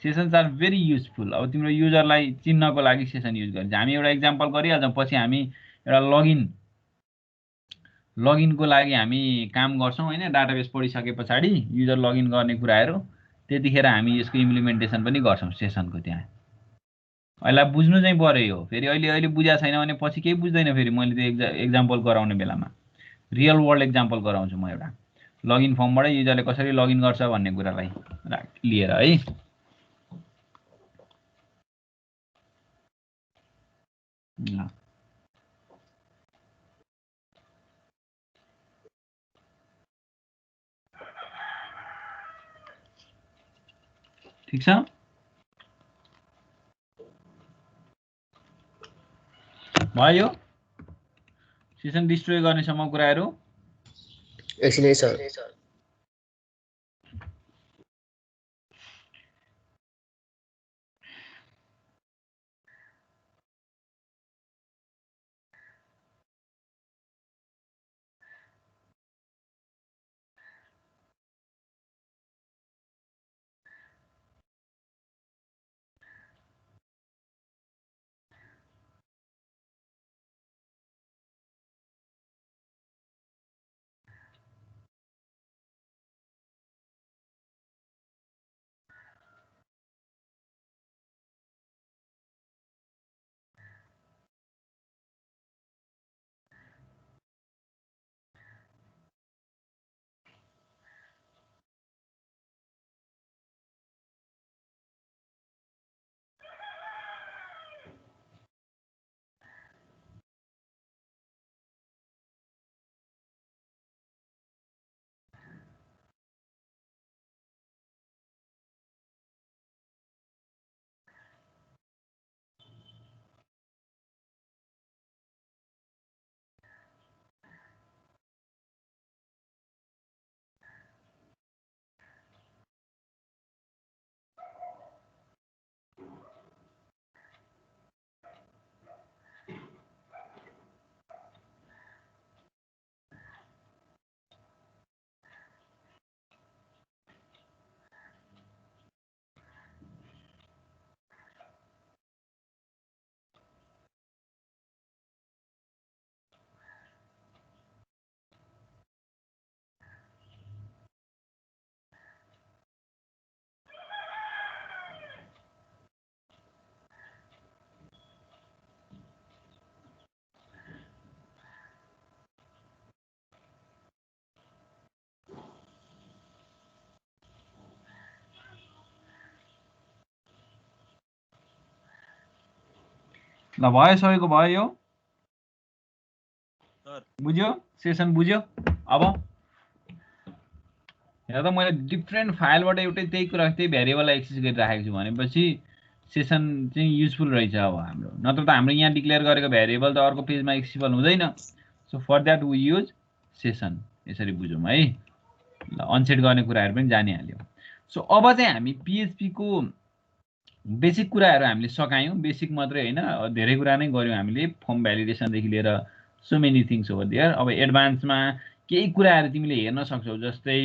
सेसन्स आर भेरी युजफुल अब तिम्रो युजरलाई चिन्नको लागि सेसन युज गर्छ हामी एउटा एक्जाम्पल गरिहाल्छौं पछि हामी एउटा लगइनको लागि हामी काम गर्छौं हैन डाटाबेस पढिसकेपछि युजर लगइन गर्ने कुराहरु त्यतिखेर हामी यसको इम्प्लिमेन्टेसन पनि गर्छौं सेसनको त्यहाँ अहिले बुझ्नु चाहिँ पर्यो हो। फेरि अहिले बुझा छैन भने पछि केही बुझ्दैन। फेरि मैले त्यो एक्जाम्पल गराउने बेलामा रियल वर्ल्ड एक्जाम्पल गराउँछु म एउटा लगइन फर्मबाट युजरले कसरी लगइन गर्छ भन्ने कुरालाई लिएर है। ल ठिक छ। भयो सेसन डिस्ट्रोय गर्ने सम्म कुराहरू एकछिन है सर। ल भयो सबैको भयो यो सर बुझ्यो सेसन बुझ्यो। अब हेर त मैले डिफ्रेन्ट फाइलबाट एउटै त्यही कुरा त्यही भ्यारिएबललाई एक्सेस गरिराखेको छु भनेपछि सेसन चाहिँ युजफुल रहेछ अब हाम्रो। नत्र त हाम्रो यहाँ डिक्लेयर गरेको भ्यारिएबल त अर्को पेजमा एक्सेसिबल हुँदैन। So for that we use session. यसरी बुझौँ है। ल अनसेट गर्ने कुराहरू पनि जानिहाल्यो। सो अब चाहिँ हामी पिएचपीको बेसिक कुराहरू हामीले सकायौँ। बेसिक मात्रै होइन धेरै कुरा नै गऱ्यौँ हामीले फर्म भ्यालिडेसनदेखि लिएर so many things over there. अब एडभान्समा केही कुराहरू तिमीले हेर्न सक्छौ जस्तै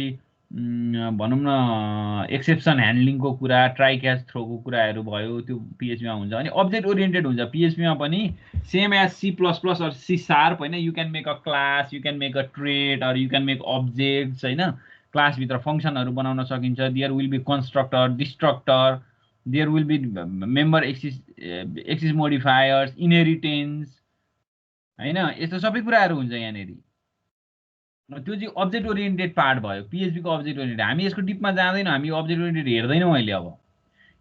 भनौँ न एक्सेप्सन ह्यान्डलिङको कुरा ट्राई क्याच थ्रोको कुराहरू भयो त्यो पिएचपीमा हुन्छ। अनि अब्जेक्ट ओरिएन्टेड हुन्छ पिएचपीमा पनि same as C plus plus or C sharp होइन। You can make a class you can make a trait or you can make objects होइन। क्लासभित्र फङ्सनहरू बनाउन सकिन्छ। There will be constructor destructor there will be member access modifiers inheritance होइन। यस्तो सबै कुराहरू हुन्छ यहाँनिर। त्यो चाहिँ अब्जेक्ट ओरिएन्टेड पार्ट भयो पिएचपीको अब्जेक्ट ओरिएन्टेड। हामी यसको डिपमा जाँदैनौँ। हामी अब्जेक्ट ओरिएन्टेड हेर्दैनौँ अहिले अब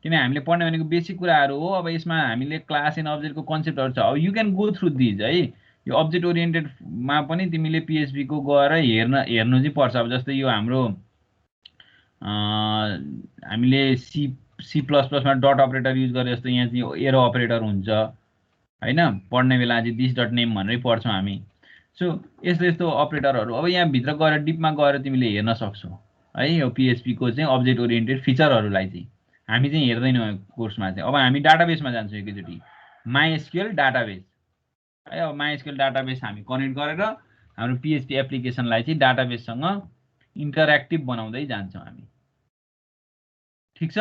किन हामीले पढ्ने भनेको बेसिक कुराहरू हो। अब यसमा हामीले क्लास एन्ड अब्जेक्टको कन्सेप्टहरू छ। अब you can go through these है। यो अब्जेक्ट ओरिएन्टेडमा पनि तिमीले पिएचपीको गएर हेर्नु चाहिँ पर्छ। अब जस्तै यो हाम्रो हामीले सी प्लस प्लसमा डट अपरेटर युज गरे जस्तो यहाँ चाहिँ एरो अपरेटर हुन्छ होइन। पढ्ने बेला चाहिँ दिस डट नेम भनेरै पढ्छौँ हामी। सो यस्तो यस्तो अपरेटरहरू अब यहाँभित्र गएर डिपमा गएर तिमीले हेर्न सक्छौ है। यो पिएचपीको चाहिँ अब्जेक्ट ओरिएन्टेड फिचरहरूलाई चाहिँ हामी चाहिँ हेर्दैनौँ कोर्समा चाहिँ। अब हामी डाटाबेसमा जान्छौँ एकैचोटि माइएसक्युएल डाटाबेस है। अब माइएसक्युएल डाटाबेस हामी कनेक्ट गरेर हाम्रो पिएचपी एप्लिकेसनलाई चाहिँ डाटाबेससँग इन्टरेक्टिभ बनाउँदै जान्छौँ हामी। ठिक छ।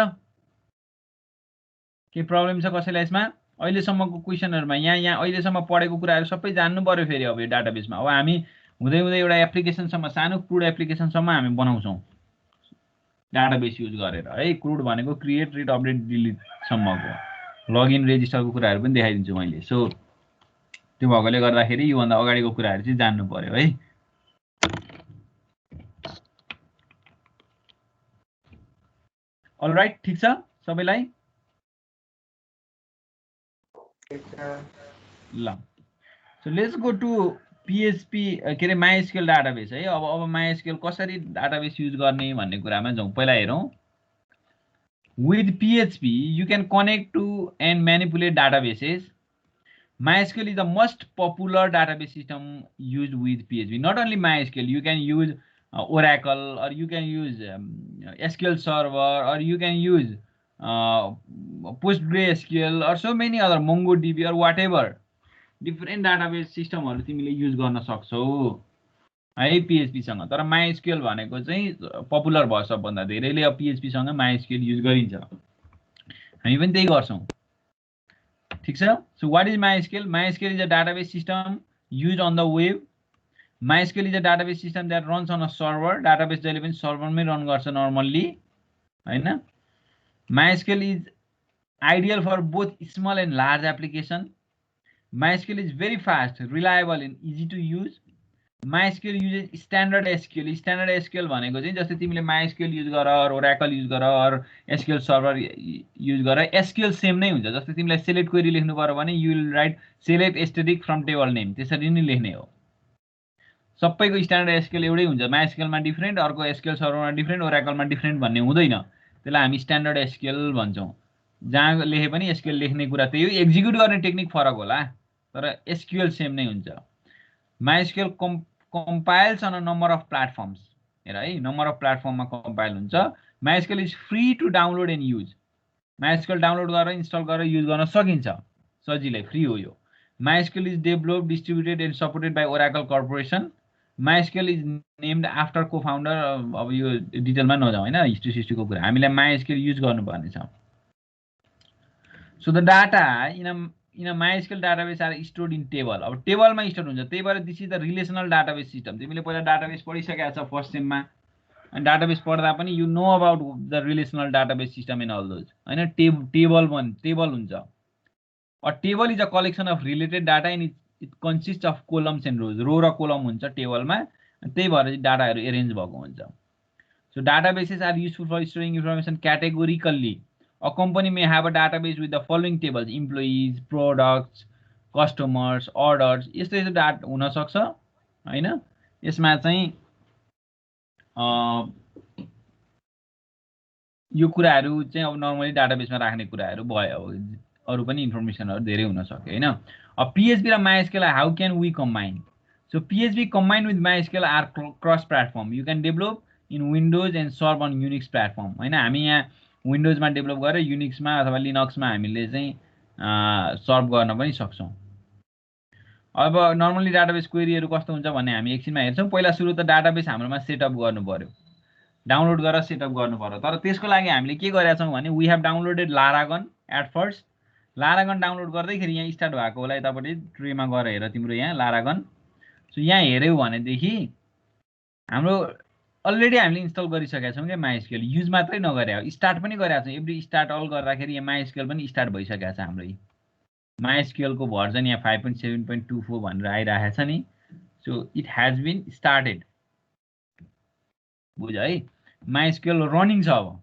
के प्रब्लम छ कसैलाई यसमा अहिलेसम्मको क्वेसनहरूमा? यहाँ अहिलेसम्म पढेको कुराहरू सबै जान्नु पर्यो फेरि अब यो डाटाबेसमा। अब हामी हुँदै हुँदै एउटा एप्लिकेसनसम्म सानो क्रुड एप्लिकेसनसम्म हामी बनाउँछौँ डाटाबेस युज गरेर है। क्रुड भनेको क्रिएट रिड अपडेट डिलिटसम्मको लगइन रेजिस्टरको कुराहरू पनि देखाइदिन्छु मैले। सो त्यो भएकोले गर्दाखेरि योभन्दा अगाडिको कुराहरू चाहिँ जान्नु पर्यो है। अलराइट, ठिक छ सबैलाई? ल, so let's go to PHP के अरे MySQL डाटाबेस है। अब MySQL कसरी डाटाबेस युज गर्ने भन्ने कुरामा जाउँ। पहिला हेरौँ। With PHP, you can connect to and manipulate databases. MySQL is the most popular database system used with PHP. Not only MySQL, you can use Oracle, or you can use SQL Server, or you can use PostgreSQL, or so many other, MongoDB or whatever. Different database systemहरु तिमीले use गर्न सक्छौ है PHP सँग। तर MySQL भनेको चाहिँ popular भयो सबभन्दा। धेरैले अब PHP सँग MySQL युज गरिन्छ। हामी पनि त्यही गर्छौं। ठीक छ? So what is MySQL? MySQL is a database system used on the web. MySQL is a database system that runs on a server. Database जहिले पनि सर्भरमै रन गर्छ नर्मल्ली, हैन? MySQL is ideal for both small and large application. MySQL is very fast, reliable and easy to use. MySQL uses standard SQL. Standard SQL भनेको चाहिँ जस्तै तिमीले MySQL use गर, Oracle use गर, SQL सर्भर युज गर, SQL same नै हुन्छ। जस्तै तिमीलाई select query लेख्नु पर्यो भने you will write select static from table name, त्यसरी नै लेख्ने हो। सबैको स्ट्यान्डर्ड SQL एउटै हुन्छ। MySQL मा डिफरेन्ट, अर्को SQL सर्भरमा डिफरेन्ट, Oracle मा डिफरेन्ट भन्ने हुँदैन। त्यसलाई हामी स्ट्यान्डर्ड SQL भन्छौं। जहाँ लेखे पनि SQL लेख्ने कुरा त्यही हो, एक्जिक्युट गर्ने टेक्निक फरक होला, तर SQL सेम नै हुन्छ। MySQL compiles on a number of platforms. हेर है, नम्बर अफ प्लेटफर्ममा कम्पाइल हुन्छ। MySQL is free to download and use. MySQL download गरेर इन्स्टल गरेर युज गर्न सकिन्छ सजिलै, फ्री हो यो। MySQL is developed, distributed and supported by Oracle Corporation. MySQL is named after co-founder। अब यो डिटेलमा नजाउँ हैन, हिस्ट्री सिस्ट्रीको कुरा। हामीलाई MySQL युज गर्नुपर्ने छ। So the data in a MySQL database are stored in table. अब टेबलमा स्टोर हुन्छ, त्यही भएर this is the relational database system. तिमीले पहिला डाटाबेस पढिसकेका छ फर्स्ट सेममा, अनि डाटाबेस पढ्दा पनि you know about the relational database system in all those, हैन? टेबल हुन्छ। A table is a collection of related data in it consist of columns and rows. Row र column हुन्छ टेबलमा, त्यही भएर चाहिँ डाटाहरू एरेन्ज भएको हुन्छ। So databases are useful for storing information categorically. A company may have a database with the following tables: employees, products, customers, orders. यस्तो यस्तो डाटा हुन सक्छ, हैन? यसमा चाहिँ यो कुराहरू चाहिँ अब नर्मली डाटाबेसमा राख्ने कुराहरू भयो। अब अरु पनि इन्फर्मेसनहरु धेरै हुन सक्यो, हैन? अब PHP र MySQL how can we combine? So PHP combined with MySQL are cross platform. You can develop in Windows and serve on Unix platform, हैन? हामी यहाँ विन्डोजमा डेभलप गरेर युनिक्समा अथवा लिनक्समा हामीले चाहिँ सर्भ गर्न पनि सक्छौं। अब नर्मली डाटाबेस क्वेरीहरू कस्तो हुन्छ भन्ने हामी एकछिनमा हेर्छौं। पहिला सुरु त डाटाबेस हाम्रोमा सेटअप गर्नु पर्यो, डाउनलोड गरेर सेटअप गर्नु पर्यो। तर त्यसको लागि हामीले के गरेका छौं भने we have downloaded Laragon at first. Laragon download गर्दैखेरि यहाँ स्टार्ट भएको होला, यतापट्टि ट्रीमा गएर हेर तिम्रो यहाँ लारागन। सो यहाँ हेर्यौ भनेदेखि हाम्रो अलरेडी हामीले इन्स्टल गरिसकेका छौं के MySQL। युज मात्रै नगरे हो, स्टार्ट पनि गरेका छौं। एभ्री स्टार्ट अल गर्दाखेरि यहाँ MySQL पनि स्टार्ट भइसकेको छ हाम्रो। MySQL को भर्जन यहाँ 5.7.24 भनेर आइरहेको छ नि। So it has been started, बुझ है? MySQL रनिङ छ। अब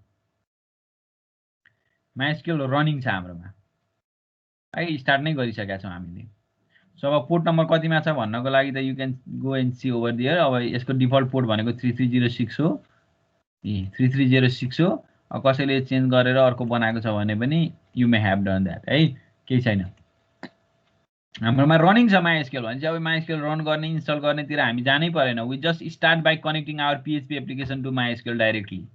MySQL रनिङ छ हाम्रोमा है, स्टार्ट नै गरिसकेका छौं हामीले। सो अब पोर्ट नम्बर कतिमा छ भन्नको लागि त you can go and see over there. अब यसको डिफल्ट पोर्ट भनेको 3306 हो। 3306 हो। अब कसैले चेन्ज गरेर अर्को बनाएको छ भने पनि you may have done that है, केही छैन। हाम्रोमा रनिङ छ MySQL भने चाहिँ अब MySQL रन गर्ने इन्स्टल गर्नेतिर हामी जानै परेन। We just start by connecting our PHP application to MySQL directly.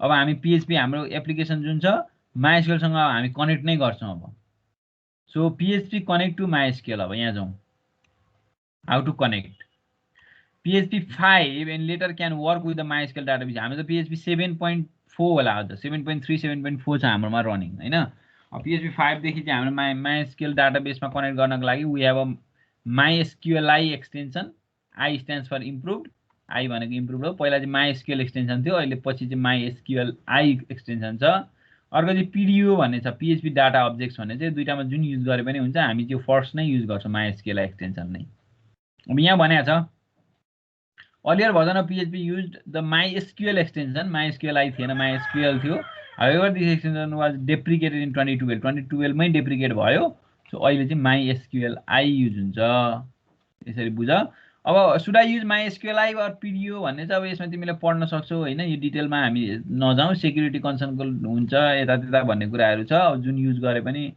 अब हामी PHP हाम्रो एप्लिकेसन जुन छ MySQL सँग हामी कनेक्ट नै गर्छौं अब। So PHP connect to MySQL। अब यहाँ जाउँ, how to connect PHP 5 and later can work with the MySQL database। हामी त PHP 7.4 होला, अझ 7.3 7.4 छ हाम्रोमा रनिङ, हैन? अब PHP 5 देखि चाहिँ हाम्रो MySQL डाटाबेसमा कनेक्ट गर्नको लागि we have a MySQLi extension. I stands for improved। I भनेको इम्प्रुभ हो। पहिला चाहिँ MySQL एक्सटेन्सन थियो, अहिले पछि चाहिँ MySQLi एक्सटेन्सन छ। अर्को चाहिँ पिडिओ भन्ने छ, पिएचपी डाटा अब्जेक्ट्स भन्ने चाहिँ दुईटामा जुन युज गरे पनि हुन्छ, हामी त्यो फर्स्ट नै युज गर्छौँ माइएसक्यूएल एक्सटेन्सन नै। अब यहाँ भनेको छ earlier version of PHP used the माइएसक्यूएल extension, माइएसक्यूएल थिएन माइएसक्यूएल थियो। However this extension was deprecated in 2012 मै डेप्रिकेट भयो। सो अहिले चाहिँ माइएसक्यूएल युज हुन्छ, यसरी बुझ। अब should I use MySQL or PDO भन्ने चाहिँ अब यसमा तिमीले पढ्न सक्छौ होइन, यो डिटेलमा हामी नजाउँ, सेक्युरिटी कन्सर्नको हुन्छ यतात्यता भन्ने कुराहरू छ। जुन युज गरे पनि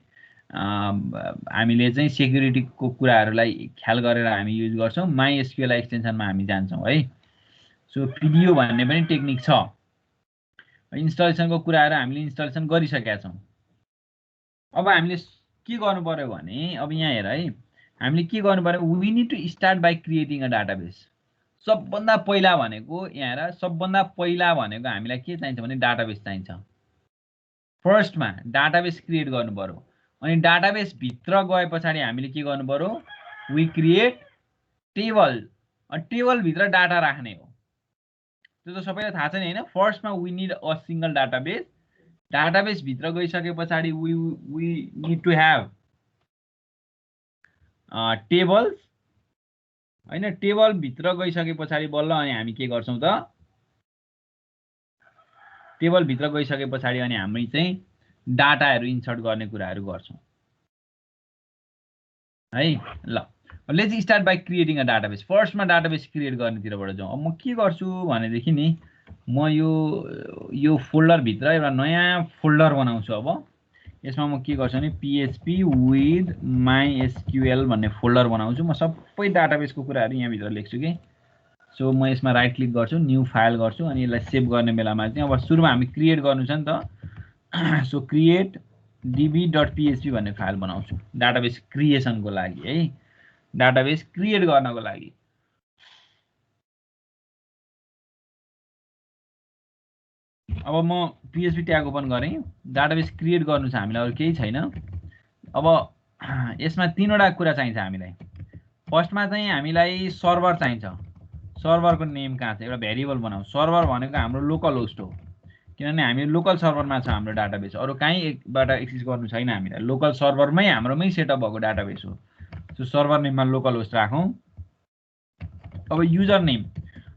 हामीले चाहिँ सेक्युरिटीको कुराहरूलाई ख्याल गरेर हामी युज गर्छौँ। माइएसक्यूएल एक्सटेन्सनमा हामी जान्छौँ है। सो पिडिओ भन्ने पनि टेक्निक छ। इन्स्टलेसनको कुराहरू हामीले इन्स्टलेसन गरिसकेका छौँ। अब हामीले के गर्नु पर्यो भने अब यहाँ हेर है, हामीले के गर्नु पर्यो, we need to start by creating a database. सबभन्दा पहिला भनेको यहाँ हेर, सबभन्दा पहिला भनेको हामीलाई के चाहिन्छ भने डाटाबेस चाहिन्छ। फर्स्टमा डाटाबेस क्रिएट गर्नु पर्यो। अनि डाटाबेस भित्र गए पछाडि हामीले के गर्नु पर्यो, वी क्रिएट टेबल। टेबल भित्र डाटा राख्ने हो, त्यो त सबैलाई थाहा छ नि हैन। फर्स्टमा we need a single database. Database भित्र गइसके पछाडि we need to have tables हैन। टेबल भित्र गइसके पछाडि बल्ल अनि हामी के गर्छौं त, टेबल भित्र गइसके पछाडि अनि हामी चाहिँ डाटाहरू इन्सर्ट गर्ने कुराहरू गर्छौं है। ल let's start by creating a database. फर्स्टमा डाटाबेस क्रिएट गर्नेतिरबाट जाउँ। अब म के गर्छु भनेदेखि नि, म यो फोल्डर भित्र एउटा नयाँ फोल्डर बनाउँछु। अब यसमा म के गर्छु भने पीएचपी विथ माइएसक्यूएल भन्ने फोल्डर बनाउँछु। म सबै डाटाबेसको कुराहरू यहाँ भित्र लेख्छु कि। सो म यसमा राइट क्लिक गर्छु, न्यू फाइल गर्छु, अनि यसलाई सेभ गर्ने बेलामा चाहिँ अब सुरुमा हामी क्रिएट गर्नु छ नि त। सो क्रिएट db.php भन्ने फाइल बनाउँछु डाटाबेस क्रिएसनको लागि है, डाटाबेस क्रिएट गर्नको लागि। अब म पीएचपी ट्याग ओपन गरेँ, डाटाबेस क्रिएट गर्नु छ हामीलाई, अरु केही छैन। अब यसमा तीनवटा कुरा चाहिन्छ हामीलाई। फर्स्टमा चाहिँ हामीलाई सर्भर चाहिन्छ। सर्भरको नेम कहाँ छ, एउटा भेरिएबल बनाऊ। सर्भर भनेको हाम्रो लोकल होस्ट हो, किनभने हामी लोकल सर्भरमा छ हाम्रो डाटाबेस, अरु कहीँबाट एक्सेस गर्नु छैन हामीलाई। लोकल सर्भरमै हाम्रोमै सेटअप भएको डाटाबेस हो। सो सर्भर नेममा लोकल होस्ट राखौँ। अब युजर नेम,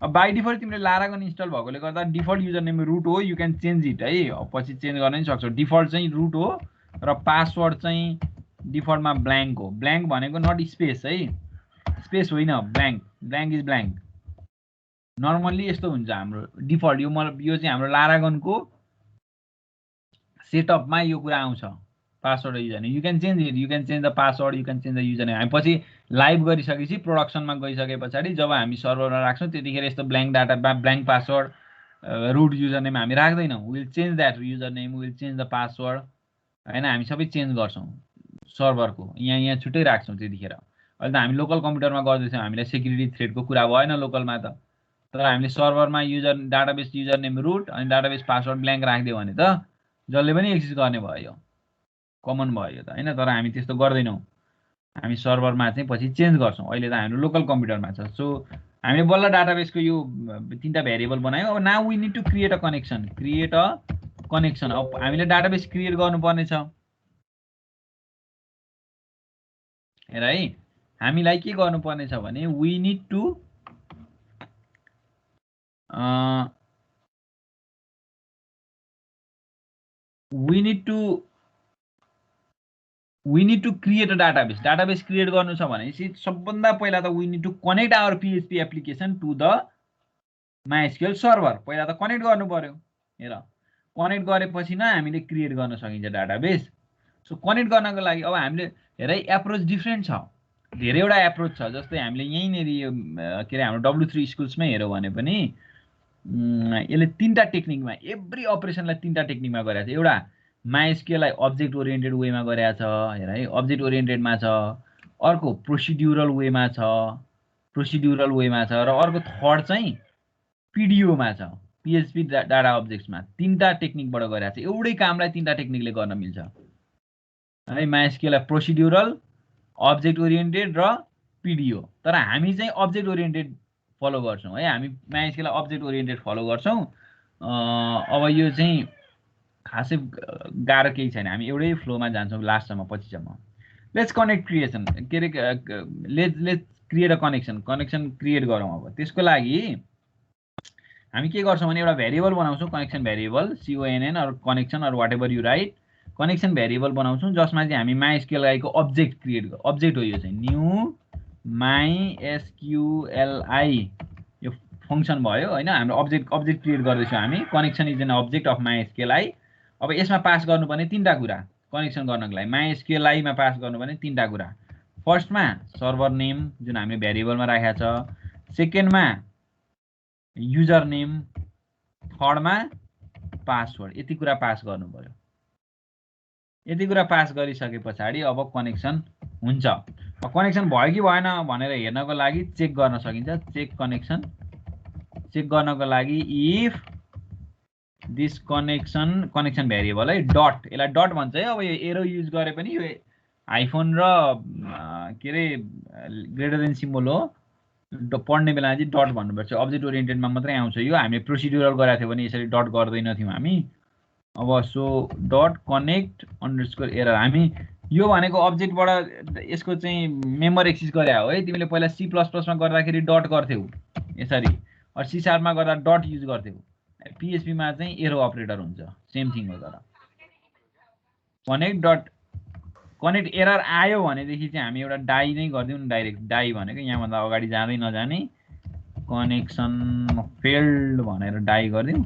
अब बाई डिफल्ट तिमीले लारागन इन्स्टल भएकोले गर्दा डिफल्ट युजर नेम रुट हो, यु क्यान चेन्ज इट है। अब पछि चेन्ज गर्न नि सक्छौ। डिफल्ट चाहिँ रुट हो र पासवर्ड चाहिँ डिफल्टमा ब्ल्याङ्क हो। ब्ल्याङ्क भनेको नट स्पेस है, स्पेस होइन, blank. Blank is blank. Normally यस्तो हुन्छ हाम्रो डिफल्ट। यो चाहिँ हाम्रो लारागनको सेटअपमा यो कुरा आउँछ, password user name. You can change it, you can change the password, you can change the user name. हामी पछि लाइभ गरिसकेपछि प्रोडक्सनमा गइसके पछाडि जब हामी सर्भरमा राख्छौँ त्यतिखेर यस्तो blank data, blank password, root user name हामी राख्दैनौँ। Will change that user name, will change the password हैन। हामी सबै चेन्ज गर्छौँ सर्भरको, यहाँ छुट्टै राख्छौँ त्यतिखेर। अहिले त हामी लोकल कम्प्युटरमा गर्दैछौँ, हामीलाई सेक्युरिटी थ्रेडको कुरा भएन लोकलमा त। तर हामीले सर्भरमा डाटाबेस युजर नेम रुट अनि डाटाबेस पासवर्ड ब्ल्याङ्क राखिदियो भने त जसले पनि एक्सेस गर्ने भयो, कमन भयो त हैन। तर हामी त्यस्तो गर्दैनौँ, हामी सर्भरमा चाहिँ पछि चेन्ज गर्छौँ। अहिले त हाम्रो लोकल कम्प्युटरमा छ। सो हामीले बल्ल डाटाबेसको यो तीनटा भेरिएबल बनायौँ। अब now we need to create a connection. Create a connection. अब हामीले डाटाबेस क्रिएट गर्नुपर्ने छ हेर है। हामीलाई के गर्नुपर्ने छ भने we need to create a database. Database create गर्नु छ भनेपछि सबभन्दा पहिला त we need to connect our PHP application to the MySQL server. पहिला त कनेक्ट गर्नु पर्यो। हेर, कनेक्ट गरेपछि नै हामीले क्रिएट गर्न सकिन्छ डाटाबेस। सो कनेक्ट गर्नको लागि अब हामीले हेर एप्रोच डिफ्रेन्ट छ, धेरैवटा एप्रोच छ। जस्तै हामीले यहीँनिर के अरे हाम्रो W3 स्कुल्समै हेऱ्यौँ भने पनि यसले तीनटा टेक्निकमा, एभ्री अपरेसनलाई तीनटा टेक्निकमा गरेको छ। एउटा माइएसक्यूएललाई अब्जेक्ट ओरिएन्टेड वेमा गरेको छ हेर है, अब्जेक्ट ओरिएन्टेडमा छ। अर्को प्रोसिड्युरल वेमा छ, प्रोसिड्युरल वेमा छ। र अर्को थर्ड चाहिँ पिडिओमा छ, पीएचपी डाटा अब्जेक्ट्समा। तीनटा टेक्निकबाट गरेको छ। एउटै कामलाई तीनटा टेक्निकले गर्न मिल्छ है। माइएसक्यूएललाई प्रोसिड्युरल, अब्जेक्ट ओरिएन्टेड र पिडिओ। तर हामी चाहिँ अब्जेक्ट ओरिएन्टेड फलो गर्छौँ है। हामी माइएसक्यूएललाई अब्जेक्ट ओरिएन्टेड फलो गर्छौँ। अब यो चाहिँ खासै गाह्रो केही छैन, हामी एउटै फ्लोमा जान्छौँ लास्टसम्म, पछिसम्म। लेट्स कनेक्ट क्रिएसन के अरे let's create a connection create गरौँ। अब त्यसको लागि हामी के गर्छौँ भने एउटा भेरिएबल बनाउँछौँ, connection variable, CONN or connection or whatever you write, connection variable बनाउँछौँ जसमा चाहिँ हामी MySQLi को अब्जेक्ट हो, यो चाहिँ न्यू MySQLi यो फङ्सन भयो होइन। हाम्रो अब्जेक्ट क्रिएट गर्दैछौँ हामी, connection is an object of MySQLi। अब यसमा पास गर्नुपर्ने तीनवटा कुरा कनेक्सन गर्नको लागि, MySQLi मा पास गर्नुपर्ने तीनवटा कुरा। फर्स्टमा सर्भर नेम जुन हामीले भेरिएबलमा राखेको छ, सेकेन्डमा युजर नेम, थर्डमा पासवर्ड। यति कुरा पास गर्नु पर्यो। यति कुरा पास गरिसके पछाडि अब कनेक्सन हुन्छ। कनेक्सन भयो कि भएन भनेर हेर्नको लागि चेक गर्न सकिन्छ। चेक गर्नको लागि इफ दिस कनेक्सन भेरिएबल है, डट, यसलाई डट भन्छ है। अब यो एरो युज गरे पनि यो आइफोन र के अरे ग्रेटर देन सिम्बल हो, पढ्ने बेला चाहिँ डट भन्नुपर्छ। अब्जेक्ट ओरिएन्टेडमा मात्रै आउँछ यो, हामीले प्रोसिड्युरल गरेको थियो भने यसरी डट गर्दैनथ्यौँ हामी। अब so dot connect underscore error, हामी यो भनेको अब्जेक्टबाट यसको चाहिँ मेम्बर एक्सेस गरे हो है। तिमीले पहिला C++मा गर्दाखेरि डट गर्थ्यौ यसरी, अर C# मा गर्दा डट युज गर्थ्यौ। PHP मा चाहिँ एरो अपरेटर हुन्छ, सेम थिङ हो। तर कनेक्ट एरर आयो भनेदेखि चाहिँ हामी एउटा डाई नै गरिदिउँ न, डाइरेक्ट डाई भनेको यहाँभन्दा अगाडि जाँदै नजाने, कनेक्सन फेल्ड भनेर डाई गरिदिउँ।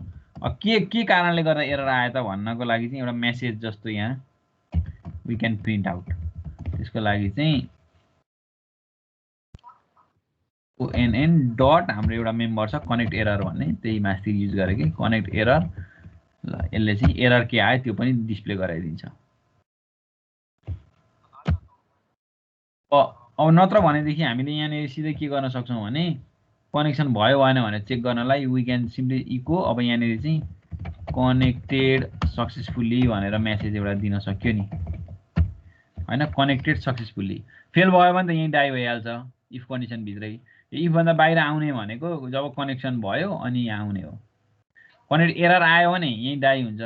के कारणले गर्दा एरर आयो त भन्नको लागि चाहिँ एउटा मेसेज जस्तो यहाँ वी क्यान प्रिन्ट आउट। त्यसको लागि चाहिँ ONN डट हाम्रो एउटा मेम्बर छ कनेक्ट एरर भन्ने, त्यही माथि युज गरेकै कनेक्ट एरर। ल यसले चाहिँ एरर के आयो त्यो पनि डिस्प्ले गराइदिन्छ। अब नत्र भनेदेखि हामीले यहाँनिर सिधै के गर्न सक्छौँ भने कनेक्सन भयो भएन भनेर चेक गर्नलाई वी क्यान सिम्पली इको, अब यहाँनिर चाहिँ कनेक्टेड सक्सेसफुल्ली भनेर मेसेज एउटा दिन सक्यो नि होइन। कनेक्टेड सक्सेसफुल्ली फेल भयो भने त यहीँ डाई भइहाल्छ इफ कन्डिसनभित्रै। इफभन्दा बाहिर आउने भनेको जब कनेक्सन भयो अनि यहाँ आउने हो। कनेक्ट एरर आयो भने यहीँ डाई हुन्छ,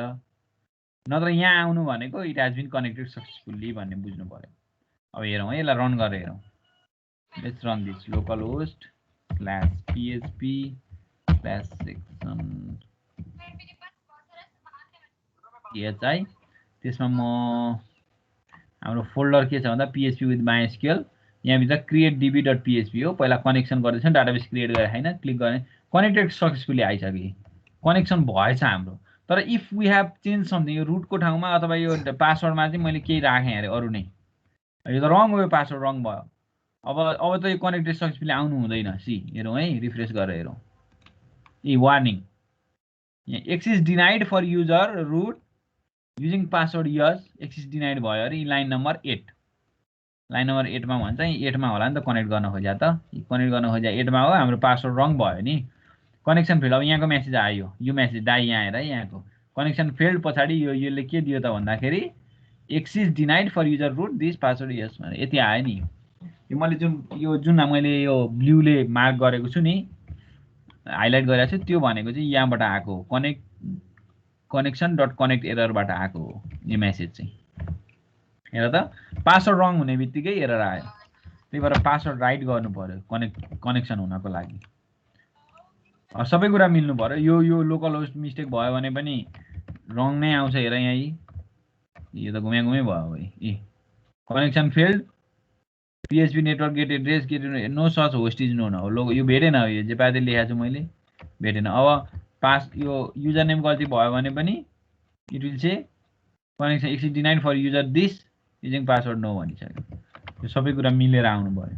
नत्र यहाँ आउनु भनेको it has been connected successfully भन्ने बुझ्नु पर्यो। अब हेरौँ है, यसलाई रन गरेर हेरौँ। लेट्स रन दिस localhost/php/section त्यसमा म हाम्रो फोल्डर के छ भन्दा PHP विथ MySQL, यहाँभित्र क्रिएट db.php हो। पहिला कनेक्सन गर्दैछ, डाटाबेस क्रिएट गरेर होइन, क्लिक गर्ने, कनेक्टेड सक्सेसफुल्ली आइसक्यो, कनेक्सन भएछ हाम्रो। तर if we have change something, यो रुटको ठाउँमा अथवा यो पासवर्डमा चाहिँ मैले केही राखेँ अरे अरू नै, यो त रङ हो, यो पासवर्ड रङ भयो। अब त यो कनेक्टेड सक्सेसफुल्ली आउनु हुँदैन। हेरौँ है, रिफ्रेस गरेर हेरौँ। वार्निङ, यहाँ access denied for user root using password yes, access denied भयो अरे। लाइन नम्बर 8 मा भन्छ, 8 मा होला नि त कनेक्ट गर्न खोज्या त, कनेक्ट गर्न खोज्या 8 मा हो। हाम्रो पासवर्ड रङ भयो नि, कनेक्सन फेल्ड। अब यहाँको मेसेज आयो, यो मेसेज डाई यहाँ आएर यहाँको कनेक्सन फेल्ड पछाडि यसले के दियो त भन्दाखेरि access denied for user root this password yes भनेर यति आयो नि। यो मैले जुन मैले यो ब्लूले मार्क गरेको छु नि, हाइलाइट गरेको छु, त्यो भनेको चाहिँ यहाँबाट आएको हो, कनेक्सन डट कनेक्ट एररबाट आएको हो यो मेसेज चाहिँ। हेर त, पासवर्ड रङ हुने बित्तिकै एरर आयो। त्यही भएर पासवर्ड राइट गर्नु पर्यो कनेक्सन हुनको लागि। सबै कुरा मिल्नु पर्यो। यो लोकल होस्ट मिस्टेक भयो भने पनि रङ नै आउँछ। हेर यहाँ, यो त घुम्या भयो भाइ। Connection failed, PHP network get address no such host is known हो। यो भेटेन, यो जे पाते लेखाएको छु मैले भेटेन। अब यो युजर नेम गल्ती भयो भने पनि it will say connection access denied for user this using password no भनिसक्यो। यो सबै कुरा मिलेर आउनु पर्यो।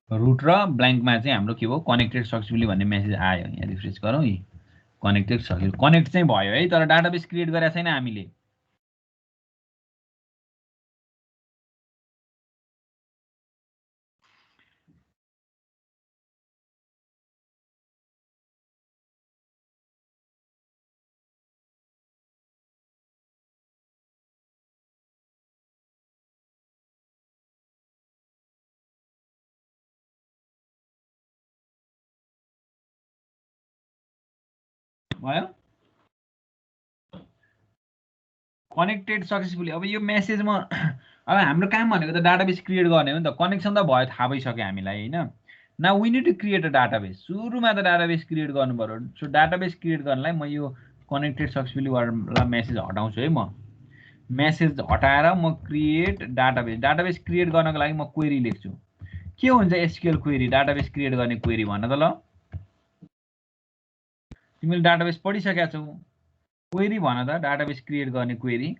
रुट र ब्ल्याङ्कमा चाहिँ हाम्रो के भयो, कनेक्टेड सक्सेसफुली भन्ने मेसेज आयो। यहाँ रिफ्रेस गरौँ, कनेक्टेड सक्सेसफुली कनेक्ट चाहिँ भयो है, तर डाटाबेस क्रिएट गरेको छैन हामीले। भयो कनेक्टेड सक्सेसफुली। अब यो मेसेजमा अब हाम्रो काम भनेको त डाटाबेस क्रिएट गर्ने हो नि त, कनेक्सन त भयो, थाहा भइसक्यो हामीलाई होइन। Now we need to create a database. सुरुमा त डाटाबेस क्रिएट गर्नु पर्यो। सो डाटाबेस क्रिएट गर्नलाई म यो कनेक्टेड सक्सेसफुली वाला मेसेज हटाउँछु है। म मेसेज हटाएर म क्रिएट डाटाबेस। डाटाबेस क्रिएट गर्नको लागि म क्वेरी लेख्छु। के हुन्छ एसक्यूएल क्वेरी, डाटाबेस क्रिएट गर्ने क्वेरी भन त ल। तिमीले डाटाबेस पढिसकेका छौ, क्वेरी भन त, डाटाबेस क्रिएट गर्ने क्वेरी।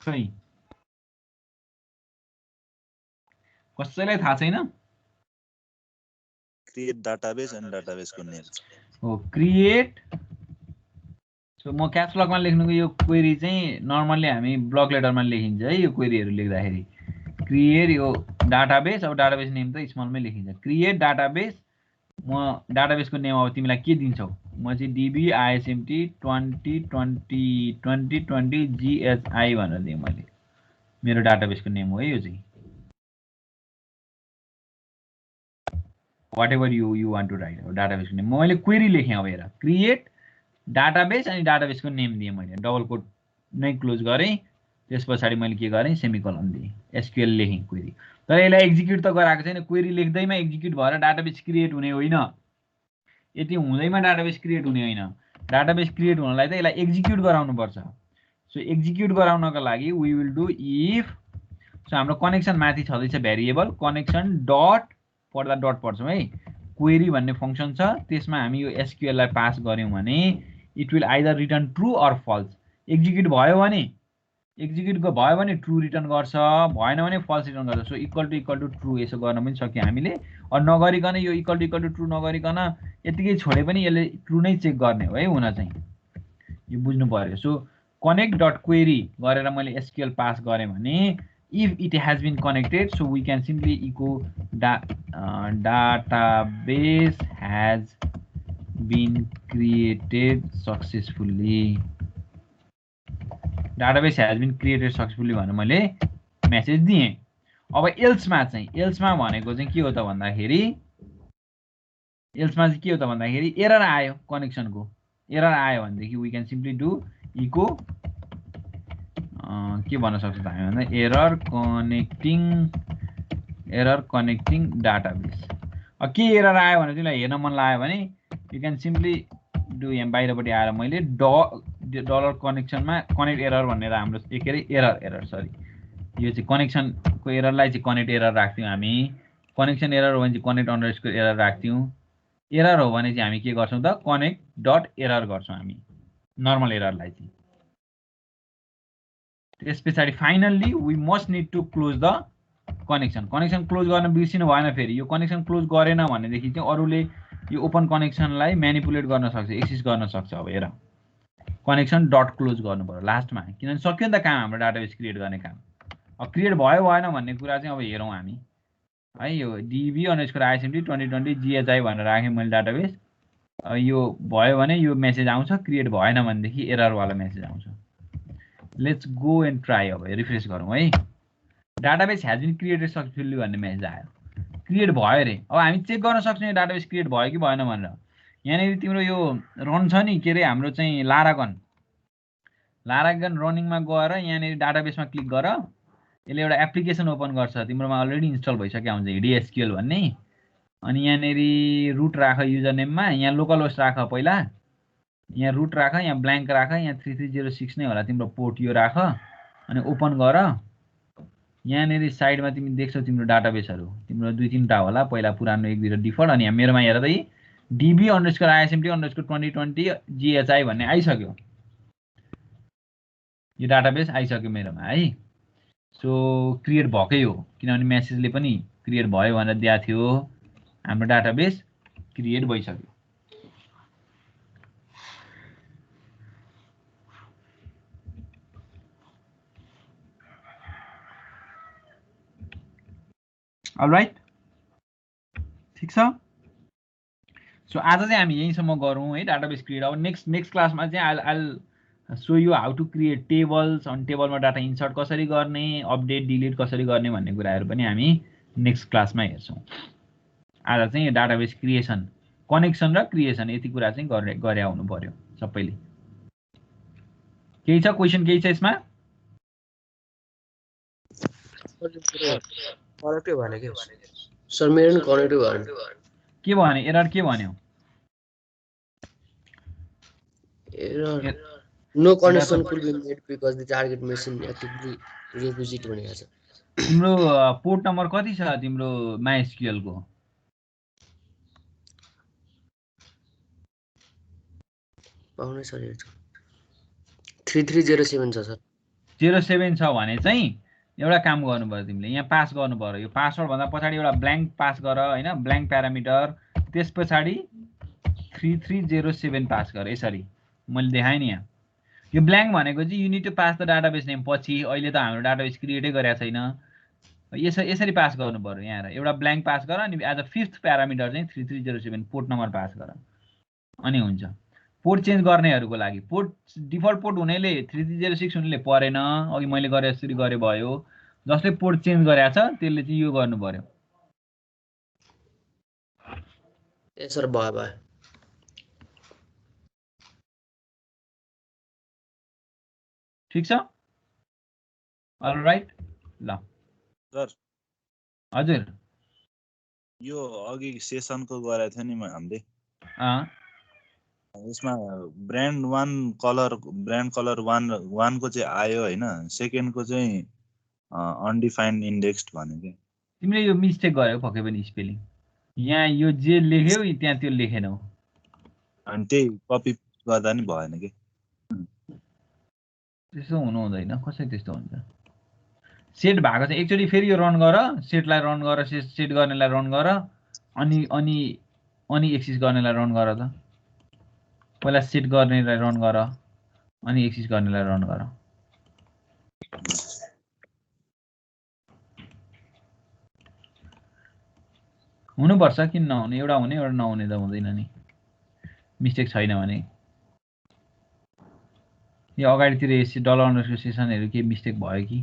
खै कसैलाई थाहा छैन? क्रिएट डाटाबेस एन्ड डाटाबेसको नेम हो क्रिएट। सो म क्याप्स लकमा लेख्नुको यो क्वेरी चाहिँ नर्मल्ली हामी ब्लक लेटरमा लेखिन्छ है। यो क्वेरीहरू लेख्दाखेरि क्रिएट यो डाटाबेस, अब डाटाबेस नेम त स्मलमै लेखिन्छ। क्रिएट डाटाबेस, म डाटाबेसको नेम अब तिमीलाई के दिन्छौ? म चाहिँ डिबी आइएसएमटी 2020 GHI भनेर दिएँ मैले। मेरो डाटाबेसको नेम हो है यो चाहिँ। Whatever you want to write अब डाटाबेसको नेम। मैले क्वेरी लेखेँ। अब हेर क्रिएट डाटाबेस अनि डाटाबेसको नेम दिएँ मैले। डबल कोट नै क्लोज गरेँ। त्यस पछाडि मैले के गरेँ? सेमिकोलन दिएँ। एसक्यूएल लेखेँ क्वेरी। तर यसलाई एक्जिक्युट त गराएको छैन। क्वेरी लेख्दैमा एक्जिक्युट भएर डाटाबेस क्रिएट हुने होइन। यति हुँदैमा डाटाबेस क्रिएट हुने होइन। डाटाबेस क्रिएट हुनलाई त यसलाई एक्जिक्युट गराउनुपर्छ। सो एक्जिक्युट गराउनको लागि we will do if. So हाम्रो कनेक्सन माथि छँदैछ भेरिएबल कनेक्सन डट, पढ्दा डट पढ्छौँ है। क्वेरी भन्ने फङ्सन छ, त्यसमा हामी यो एसक्यूएललाई पास गऱ्यौँ भने it will either return true or false. Execute भयो भने ट्रु रिटर्न गर्छ, भएन भने फल्स रिटर्न गर्छ। सो इक्वल टु ट्रु यसो गर्न पनि सक्यो हामीले। नगरिकन यो इक्वल टु ट्रु नगरिकन यतिकै छोडे पनि यसले ट्रु नै चेक गर्ने हो है हुन चाहिँ। यो बुझ्नु पर्यो। सो कनेक्ट डट क्वेरी गरेर मैले एसक्यूएल पास गरेँ भने if it has been connected, so we can simply echo database has been created successfully. database has been created successfully भनेर मैले मेसेज दिएँ। अब एल्समा भनेको चाहिँ के हो त भन्दाखेरि, एल्समा चाहिँ के हो त भन्दाखेरि एरर आयो, कनेक्सनको एरर आयो भनेदेखि we can simply do echo के भन्न सक्छ त हामी भन्दा एरर कनेक्टिङ डाटाबेस। के एरर आयो भने तिमीलाई हेर्न मन लाग्यो भने यु क्यान सिम्पली डु यहाँ बाहिरपट्टि आएर मैले डलर कनेक्सनमा कनेक्ट एरर भनेर हाम्रो के अरे एरर सरी यो चाहिँ कनेक्सनको एररलाई चाहिँ कनेक्ट एरर राख्थ्यौँ हामी। कनेक्सन एरर हो भने चाहिँ कनेक्ट अन्डरस्कोर एरर राख्थ्यौँ। एरर हो भने चाहिँ हामी के गर्छौँ त कनेक्ट डट एरर गर्छौँ हामी नर्मल एररलाई चाहिँ। त्यस पछाडि finally we must need to close the connection. Connection close गर्न बिर्सिनु भएन। फेरि यो कनेक्सन क्लोज गरेन भनेदेखि चाहिँ अरूले यो ओपन कनेक्सनलाई म्यानिपुलेट गर्न सक्छ, एक्सेस गर्न सक्छ। अब हेर कनेक्सन डट क्लोज गर्नु पर्यो लास्टमा, किनभने सक्यो नि त काम हाम्रो डाटाबेस क्रिएट गर्ने काम। अब क्रिएट भयो भएन भन्ने कुरा चाहिँ अब हेरौँ हामी है। यो डिबी अन्डरस्कोर आइएसएमटी 2020 GHI भनेर राखेँ मैले डाटाबेस। यो भयो भने यो मेसेज आउँछ, क्रिएट भएन भनेदेखि एररवाला मेसेज आउँछ। Let's go and try. अब रिफ्रेस गरौँ है। Database has been created successfully भन्ने मेसेज आयो, क्रिएट भयो अरे। अब हामी चेक गर्न सक्छौँ डाटाबेस क्रिएट भयो कि भएन भनेर। यहाँनिर तिम्रो यो रन छ नि के अरे हाम्रो चाहिँ लारागन रनिङमा गएर यहाँनिर डाटाबेसमा क्लिक गर। यसले एउटा एप्लिकेसन ओपन गर्छ, तिम्रोमा अलरेडी इन्स्टल भइसक्यो हुन्छ हिडिएसक्यूएल भन्ने। अनि यहाँनिर रुट राख युजर नेममा, यहाँ लोकल होस्ट राख पहिला, यहाँ रुट राख, यहाँ ब्ल्याङ्क राख, यहाँ 3306 नै होला तिम्रो पोर्ट, यो राख अनि ओपन गर। यहाँनिर साइडमा तिमी देख्छौ तिम्रो डाटाबेसहरू तिम्रो 2-3टा होला, पहिला पुरानो 1-2 डिफल्ट। अनि यहाँ मेरोमा हेर त डिबी अन्डरस्कोर आइएसएमटी अन्डरस्कोर 2020 GHI भन्ने आइसक्यो। यो डाटाबेस आइसक्यो मेरोमा है। सो क्रिएट भएकै हो, किनभने मेसेजले पनि क्रिएट भयो भनेर दिएको थियो। हाम्रो डाटाबेस क्रिएट भइसक्यो। अलराइट, ठिक छ। सो आज चाहिँ हामी यहीँसम्म गरौँ है डाटाबेस क्रिएट। अब नेक्स्ट क्लासमा चाहिँ I'll show you how to create tables। अनि टेबलमा डाटा इन्सर्ट कसरी गर्ने, अपडेट डिलिट कसरी गर्ने भन्ने कुराहरू पनि हामी नेक्स्ट क्लासमा हेर्छौँ। आज चाहिँ डाटाबेस क्रिएसन कनेक्सन र क्रिएसन यति कुरा चाहिँ गरे आउनु पर्यो सबैले। केही छ क्वेसन, केही छ यसमा? कनेक्टिभ भने के सर? मेरो नि कनेक्टिभ भने के भने? एरर के भन्यो? Error no connection could be made because the target machine actively requisite भनेको छ। तिम्रो पोर्ट नम्बर कति छ तिम्रो MySQL को? पाउने सर 3307 छ सर। 07 छ भने चाहिँ एउटा काम गर्नु पर्यो तिमीले, यहाँ पास गर्नु पर्यो। यो पासवर्ड भन्दा पछाडि एउटा ब्ल्याङ्क पास गर हैन, ब्ल्याङ्क प्यारामिटर, त्यस पछाडि 3307 पास गर। यसरी मैले देखाएँ नि यहाँ। यो ब्ल्याङ्क भनेको चाहिँ you need to pass the database name. पछि अहिले त हाम्रो डाटाबेस क्रिएटै गरेको छैन, यसरी पास गर्नु पर्यो। यहाँ एउटा ब्ल्याङ्क पास गर अनि एज अ 5th प्यारामिटर चाहिँ 3307 पोर्ट नम्बर पास गर अनि हुन्छ। पोर्ट चेन्ज गर्नेहरूको लागि पोर्ट डिफल्ट पोर्ट हुनेले 3306 हुनेले परेन, अघि मैले गरे जसरी गरे भयो। जसले पोर्ट चेन्ज गरेको छ त्यसले चाहिँ यो गर्नु पर्यो। ए सर भयो। ठीक छ, अलराइट। ल सर हजुर, यो अघि सेसनको गरेको थियो नि हामीले, यसमा ब्रान्ड कलर 1 को चाहिँ आयो हैन, सेकेन्डको चाहिँ अनडिफाइन्ड इन्डेक्स्ड भन्यो के। तिमीले यो मिस्टेक गर्यौ पक्कै पनि स्पेलिङ। यहाँ यो जे लेख्यौ त्यहाँ त्यो लेखेनौ, अनि त्यही कपी गर्दा नि भएन के। त्यस्तो हुनु हुँदैन। कसरी त्यस्तो हुन्छ? सेट भएको छ। एकचोटि फेरि यो रन गर, सेटलाई रन गर, सेट गर्नेलाई रन गर, अनि एक्सिस गर्नेलाई रन गर त। पहिला सेट गर्नेलाई रन गर अनि एक्सिस गर्नेलाई रन गर। हुनुपर्छ, किन नहुने? एउटा हुने एउटा नहुने त हुँदैन नि, मिस्टेक छैन भने। यो अगाडितिर $_ सेसनहरु के मिस्टेक भयो कि?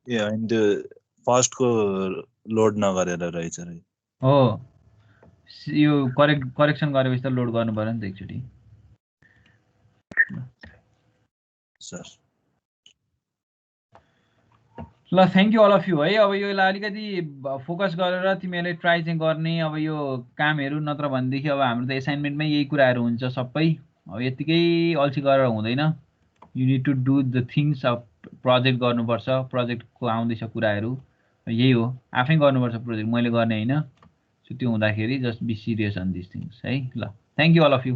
ए हैन, त्यो फर्स्टको लोड नगरेर रहेछ रे। हो, यो करेक्सन गरेपछि त लोड गर्नु पर्यो नि त एकचोटि। सर ल, thank you all of you है। अब योलाई अलिकति फोकस गरेर तिमीहरूले ट्राई चाहिँ गर्ने। अब यो कामहरू नत्र भनेदेखि अब हाम्रो त एसाइनमेन्टमै यही कुराहरू हुन्छ सबै। अब यतिकै अल्छी गरेर हुँदैन। You need to do the things. अब प्रोजेक्ट गर्नुपर्छ, प्रोजेक्टको आउँदैछ कुराहरू, यही हो। आफै गर्नुपर्छ प्रोजेक्ट, मैले गर्ने होइन। सो त्यो हुँदाखेरि just be serious on this things है। ल, thank you all of you.